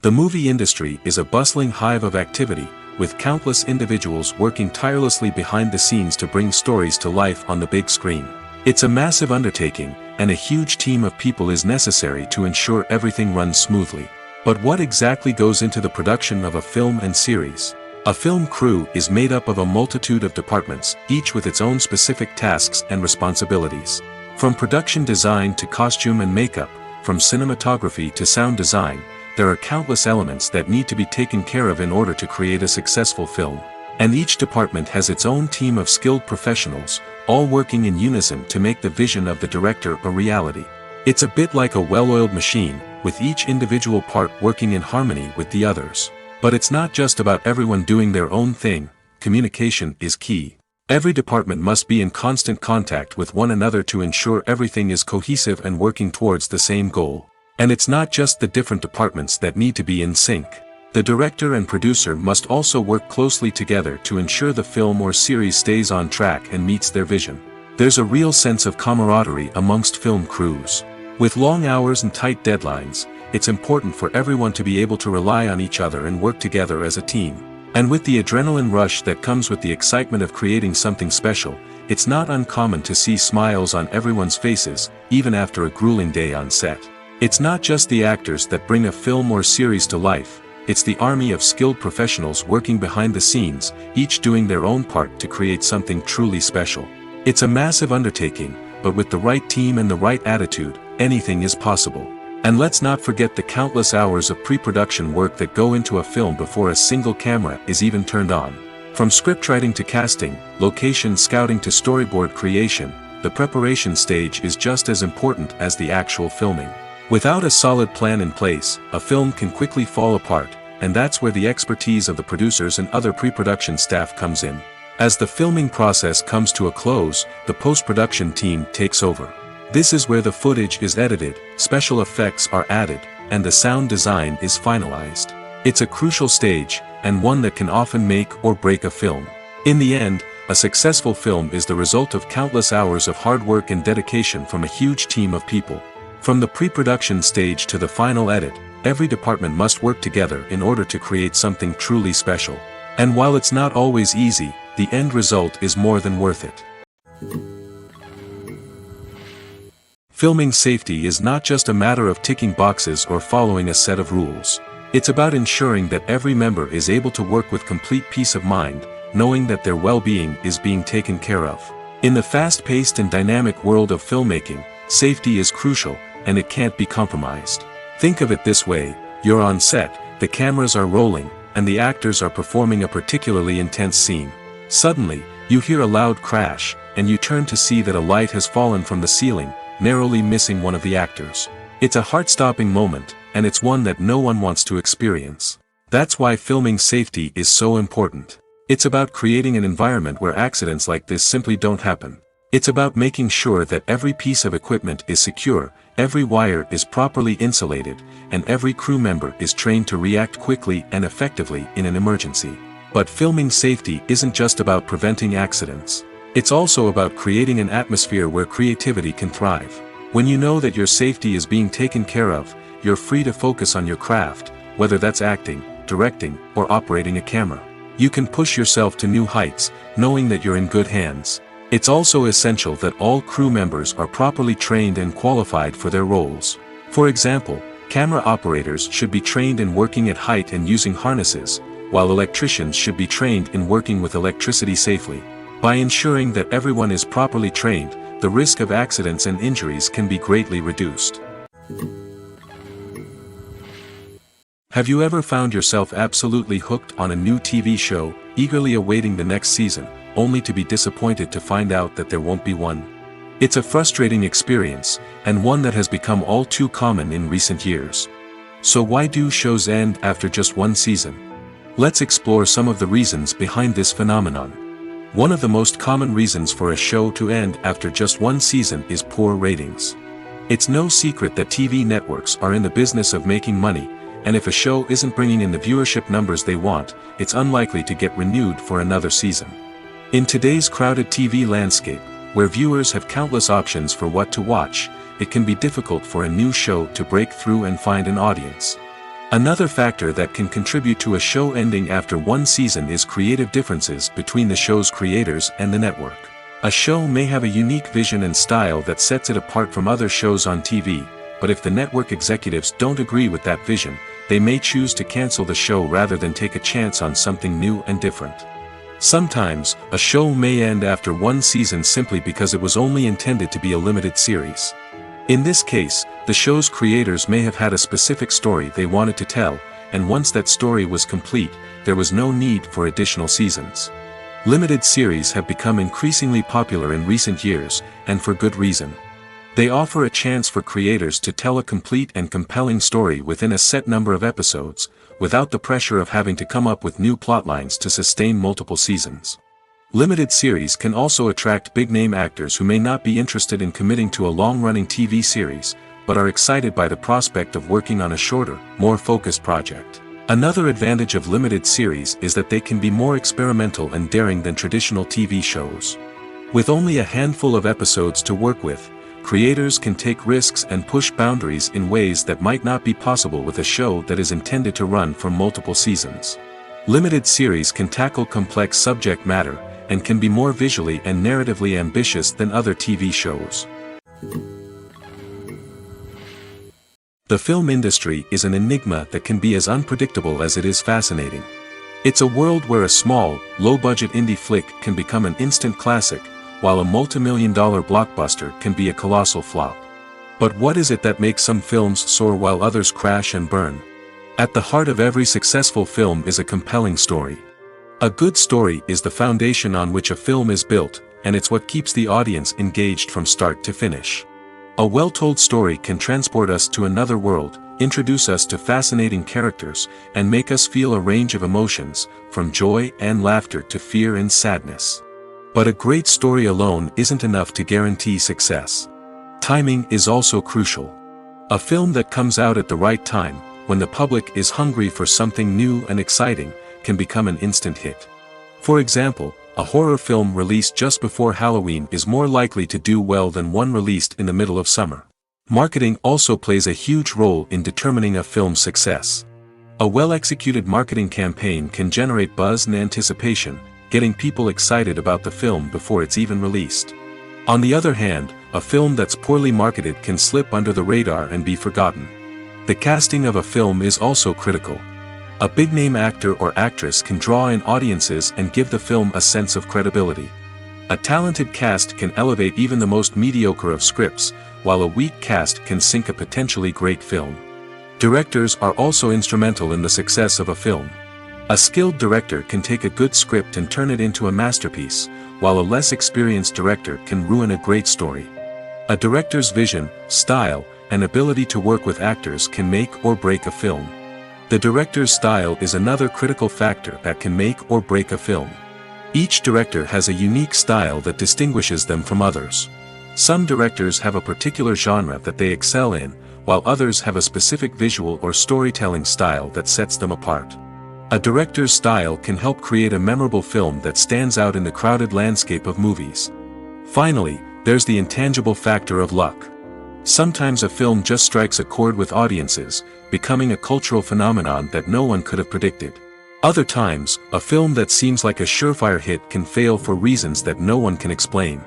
The movie industry is a bustling hive of activity, with countless individuals working tirelessly behind the scenes to bring stories to life on the big screen. It's a massive undertaking, and a huge team of people is necessary to ensure everything runs smoothly. But what exactly goes into the production of a film and series? A film crew is made up of a multitude of departments, each with its own specific tasks and responsibilities. From production design to costume and makeup, from cinematography to sound design, there are countless elements that need to be taken care of in order to create a successful film. And each department has its own team of skilled professionals, all working in unison to make the vision of the director a reality. It's a bit like a well-oiled machine, with each individual part working in harmony with the others. But it's not just about everyone doing their own thing. Communication is key. Every department must be in constant contact with one another to ensure everything is cohesive and working towards the same goal. And it's not just the different departments that need to be in sync. The director and producer must also work closely together to ensure the film or series stays on track and meets their vision. There's a real sense of camaraderie amongst film crews. With long hours and tight deadlines, it's important for everyone to be able to rely on each other and work together as a team. And with the adrenaline rush that comes with the excitement of creating something special, it's not uncommon to see smiles on everyone's faces, even after a grueling day on set. It's not just the actors that bring a film or series to life, it's the army of skilled professionals working behind the scenes, each doing their own part to create something truly special. It's a massive undertaking, but with the right team and the right attitude, anything is possible. And let's not forget the countless hours of pre-production work that go into a film before a single camera is even turned on. From scriptwriting to casting, location scouting to storyboard creation, the preparation stage is just as important as the actual filming. Without a solid plan in place, a film can quickly fall apart, and that's where the expertise of the producers and other pre-production staff comes in. As the filming process comes to a close, the post-production team takes over. This is where the footage is edited, special effects are added, and the sound design is finalized. It's a crucial stage, and one that can often make or break a film. In the end, a successful film is the result of countless hours of hard work and dedication from a huge team of people. From the pre-production stage to the final edit, every department must work together in order to create something truly special. And while it's not always easy, the end result is more than worth it. Filming safety is not just a matter of ticking boxes or following a set of rules. It's about ensuring that every member is able to work with complete peace of mind, knowing that their well-being is being taken care of. In the fast-paced and dynamic world of filmmaking, safety is crucial, and it can't be compromised. Think of it this way: you're on set, the cameras are rolling, and the actors are performing a particularly intense scene. Suddenly, you hear a loud crash, and you turn to see that a light has fallen from the ceiling, narrowly missing one of the actors. It's a heart-stopping moment, and it's one that no one wants to experience. That's why filming safety is so important. It's about creating an environment where accidents like this simply don't happen. It's about making sure that every piece of equipment is secure, every wire is properly insulated, and every crew member is trained to react quickly and effectively in an emergency. But filming safety isn't just about preventing accidents. It's also about creating an atmosphere where creativity can thrive. When you know that your safety is being taken care of, you're free to focus on your craft, whether that's acting, directing, or operating a camera. You can push yourself to new heights, knowing that you're in good hands. It's also essential that all crew members are properly trained and qualified for their roles. For example, camera operators should be trained in working at height and using harnesses, while electricians should be trained in working with electricity safely. By ensuring that everyone is properly trained, the risk of accidents and injuries can be greatly reduced. Have you ever found yourself absolutely hooked on a new TV show, eagerly awaiting the next season, only to be disappointed to find out that there won't be one? It's a frustrating experience, and one that has become all too common in recent years. So why do shows end after just one season? Let's explore some of the reasons behind this phenomenon. One of the most common reasons for a show to end after just one season is poor ratings. It's no secret that TV networks are in the business of making money, and if a show isn't bringing in the viewership numbers they want, it's unlikely to get renewed for another season. In today's crowded TV landscape, where viewers have countless options for what to watch, it can be difficult for a new show to break through and find an audience. Another factor that can contribute to a show ending after one season is creative differences between the show's creators and the network. A show may have a unique vision and style that sets it apart from other shows on TV, but if the network executives don't agree with that vision, they may choose to cancel the show rather than take a chance on something new and different. Sometimes, a show may end after one season simply because it was only intended to be a limited series. In this case, the show's creators may have had a specific story they wanted to tell, and once that story was complete, there was no need for additional seasons. Limited series have become increasingly popular in recent years, and for good reason. They offer a chance for creators to tell a complete and compelling story within a set number of episodes, without the pressure of having to come up with new plotlines to sustain multiple seasons. Limited series can also attract big-name actors who may not be interested in committing to a long-running TV series, but are excited by the prospect of working on a shorter, more focused project. Another advantage of limited series is that they can be more experimental and daring than traditional TV shows. With only a handful of episodes to work with, creators can take risks and push boundaries in ways that might not be possible with a show that is intended to run for multiple seasons. Limited series can tackle complex subject matter, and can be more visually and narratively ambitious than other TV shows. The film industry is an enigma that can be as unpredictable as it is fascinating. It's a world where a small, low-budget indie flick can become an instant classic, while a multi-million-dollar blockbuster can be a colossal flop. But what is it that makes some films soar while others crash and burn? At the heart of every successful film is a compelling story. A good story is the foundation on which a film is built, and it's what keeps the audience engaged from start to finish. A well-told story can transport us to another world, introduce us to fascinating characters, and make us feel a range of emotions, from joy and laughter to fear and sadness. But a great story alone isn't enough to guarantee success. Timing is also crucial. A film that comes out at the right time, when the public is hungry for something new and exciting, can become an instant hit. For example, a horror film released just before Halloween is more likely to do well than one released in the middle of summer. Marketing also plays a huge role in determining a film's success. A well-executed marketing campaign can generate buzz and anticipation, getting people excited about the film before it's even released. On the other hand, a film that's poorly marketed can slip under the radar and be forgotten. The casting of a film is also critical. A big-name actor or actress can draw in audiences and give the film a sense of credibility. A talented cast can elevate even the most mediocre of scripts, while a weak cast can sink a potentially great film. Directors are also instrumental in the success of a film. A skilled director can take a good script and turn it into a masterpiece, while a less experienced director can ruin a great story. A director's vision, style, and ability to work with actors can make or break a film. The director's style is another critical factor that can make or break a film. Each director has a unique style that distinguishes them from others. Some directors have a particular genre that they excel in, while others have a specific visual or storytelling style that sets them apart. A director's style can help create a memorable film that stands out in the crowded landscape of movies. Finally, there's the intangible factor of luck. Sometimes a film just strikes a chord with audiences, becoming a cultural phenomenon that no one could have predicted. Other times, a film that seems like a surefire hit can fail for reasons that no one can explain.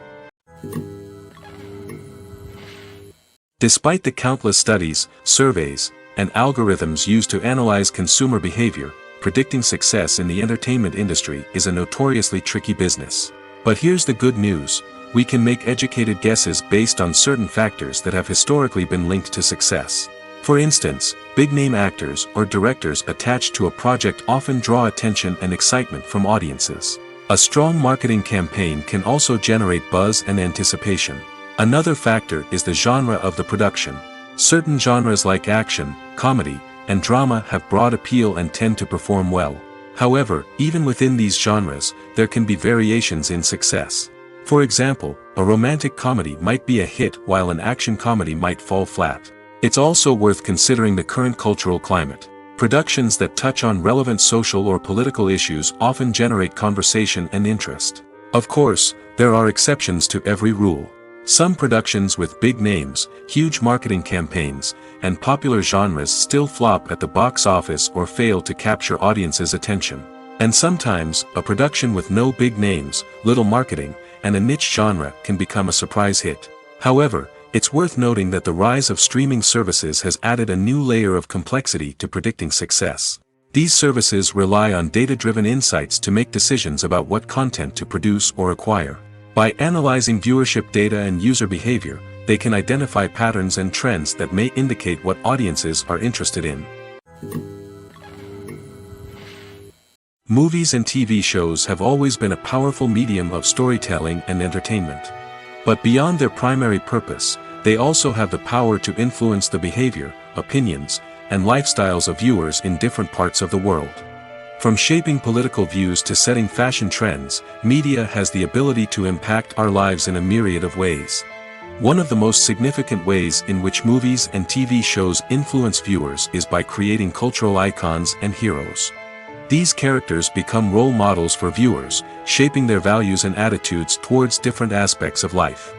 Despite the countless studies, surveys, and algorithms used to analyze consumer behavior, predicting success in the entertainment industry is a notoriously tricky business. But here's the good news: we can make educated guesses based on certain factors that have historically been linked to success. For instance, big-name actors or directors attached to a project often draw attention and excitement from audiences. A strong marketing campaign can also generate buzz and anticipation. Another factor is the genre of the production. Certain genres like action, comedy, and drama have broad appeal and tend to perform well. However, even within these genres, there can be variations in success. For example, a romantic comedy might be a hit while an action comedy might fall flat. It's also worth considering the current cultural climate. Productions that touch on relevant social or political issues often generate conversation and interest. Of course, there are exceptions to every rule. Some productions with big names, huge marketing campaigns, and popular genres still flop at the box office or fail to capture audiences' attention. And sometimes, a production with no big names, little marketing, and a niche genre can become a surprise hit. However, it's worth noting that the rise of streaming services has added a new layer of complexity to predicting success. These services rely on data-driven insights to make decisions about what content to produce or acquire. By analyzing viewership data and user behavior, they can identify patterns and trends that may indicate what audiences are interested in. Movies and TV shows have always been a powerful medium of storytelling and entertainment. But beyond their primary purpose, they also have the power to influence the behavior, opinions, and lifestyles of viewers in different parts of the world. From shaping political views to setting fashion trends, media has the ability to impact our lives in a myriad of ways. One of the most significant ways in which movies and TV shows influence viewers is by creating cultural icons and heroes. These characters become role models for viewers, shaping their values and attitudes towards different aspects of life.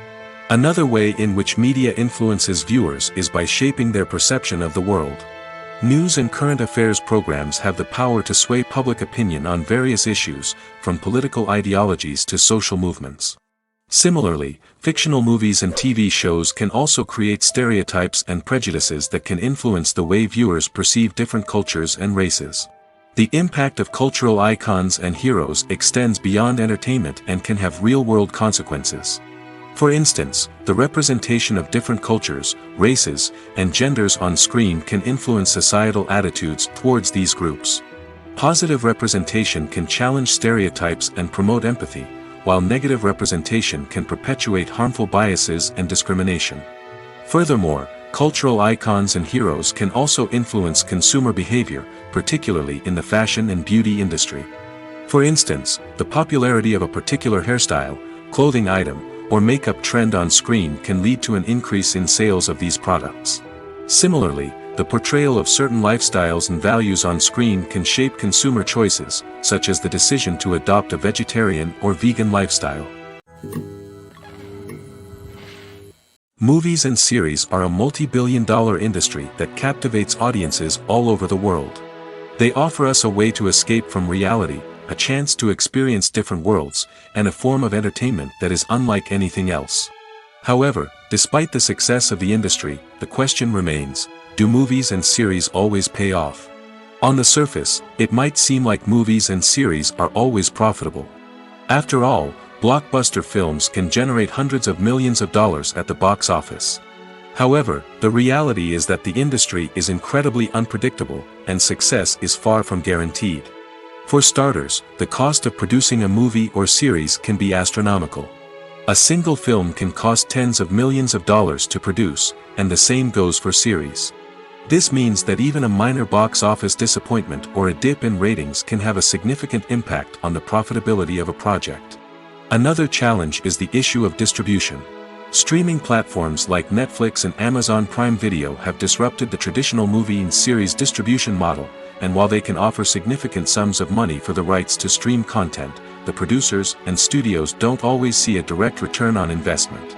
Another way in which media influences viewers is by shaping their perception of the world. News and current affairs programs have the power to sway public opinion on various issues, from political ideologies to social movements. Similarly, fictional movies and TV shows can also create stereotypes and prejudices that can influence the way viewers perceive different cultures and races. The impact of cultural icons and heroes extends beyond entertainment and can have real-world consequences. For instance, the representation of different cultures, races, and genders on screen can influence societal attitudes towards these groups. Positive representation can challenge stereotypes and promote empathy, while negative representation can perpetuate harmful biases and discrimination. Furthermore, cultural icons and heroes can also influence consumer behavior, particularly in the fashion and beauty industry. For instance, the popularity of a particular hairstyle, clothing item, or makeup trend on screen can lead to an increase in sales of these products. Similarly, the portrayal of certain lifestyles and values on screen can shape consumer choices, such as the decision to adopt a vegetarian or vegan lifestyle. Movies and series are a multi-billion-dollar industry that captivates audiences all over the world. They offer us a way to escape from reality, a chance to experience different worlds, and a form of entertainment that is unlike anything else. However, despite the success of the industry, the question remains: do movies and series always pay off? On the surface, it might seem like movies and series are always profitable. After all, blockbuster films can generate hundreds of millions of dollars at the box office. However, the reality is that the industry is incredibly unpredictable, and success is far from guaranteed. For starters, the cost of producing a movie or series can be astronomical. A single film can cost tens of millions of dollars to produce, and the same goes for series. This means that even a minor box office disappointment or a dip in ratings can have a significant impact on the profitability of a project. Another challenge is the issue of distribution. Streaming platforms like Netflix and Amazon Prime Video have disrupted the traditional movie and series distribution model, and while they can offer significant sums of money for the rights to stream content, the producers and studios don't always see a direct return on investment.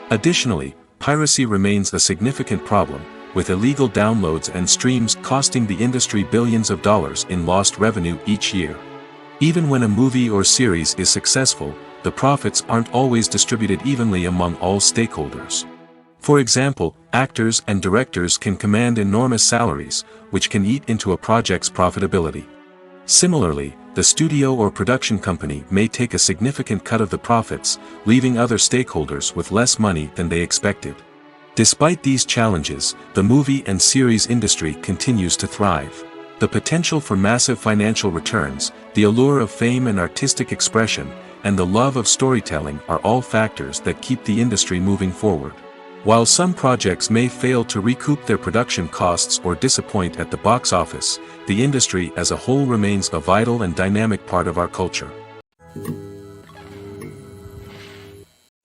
Additionally, piracy remains a significant problem, with illegal downloads and streams costing the industry billions of dollars in lost revenue each year. Even when a movie or series is successful, the profits aren't always distributed evenly among all stakeholders. For example, actors and directors can command enormous salaries, which can eat into a project's profitability. Similarly, the studio or production company may take a significant cut of the profits, leaving other stakeholders with less money than they expected. Despite these challenges, the movie and series industry continues to thrive. The potential for massive financial returns, the allure of fame and artistic expression, and the love of storytelling are all factors that keep the industry moving forward. While some projects may fail to recoup their production costs or disappoint at the box office, the industry as a whole remains a vital and dynamic part of our culture.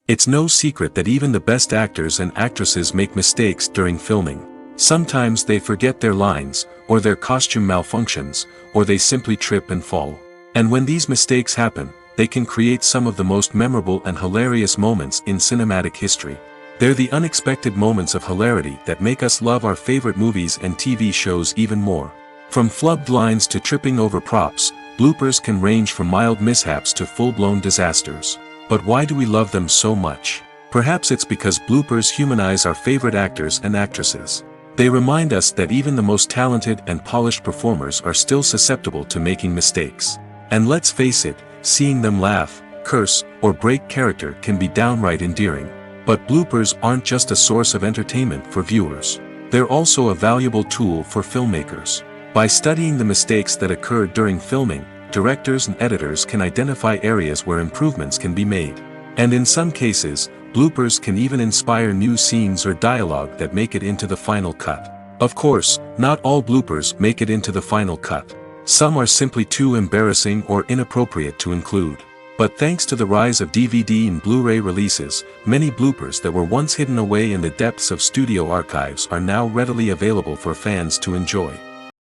It's no secret that even the best actors and actresses make mistakes during filming. Sometimes they forget their lines, or their costume malfunctions, or they simply trip and fall. And when these mistakes happen, they can create some of the most memorable and hilarious moments in cinematic history. They're the unexpected moments of hilarity that make us love our favorite movies and TV shows even more. From flubbed lines to tripping over props, bloopers can range from mild mishaps to full-blown disasters. But why do we love them so much? Perhaps it's because bloopers humanize our favorite actors and actresses. They remind us that even the most talented and polished performers are still susceptible to making mistakes. And let's face it, seeing them laugh, curse, or break character can be downright endearing. But bloopers aren't just a source of entertainment for viewers. They're also a valuable tool for filmmakers. By studying the mistakes that occurred during filming, directors and editors can identify areas where improvements can be made. And in some cases, bloopers can even inspire new scenes or dialogue that make it into the final cut. Of course, not all bloopers make it into the final cut. Some are simply too embarrassing or inappropriate to include. But thanks to the rise of DVD and Blu-ray releases, many bloopers that were once hidden away in the depths of studio archives are now readily available for fans to enjoy.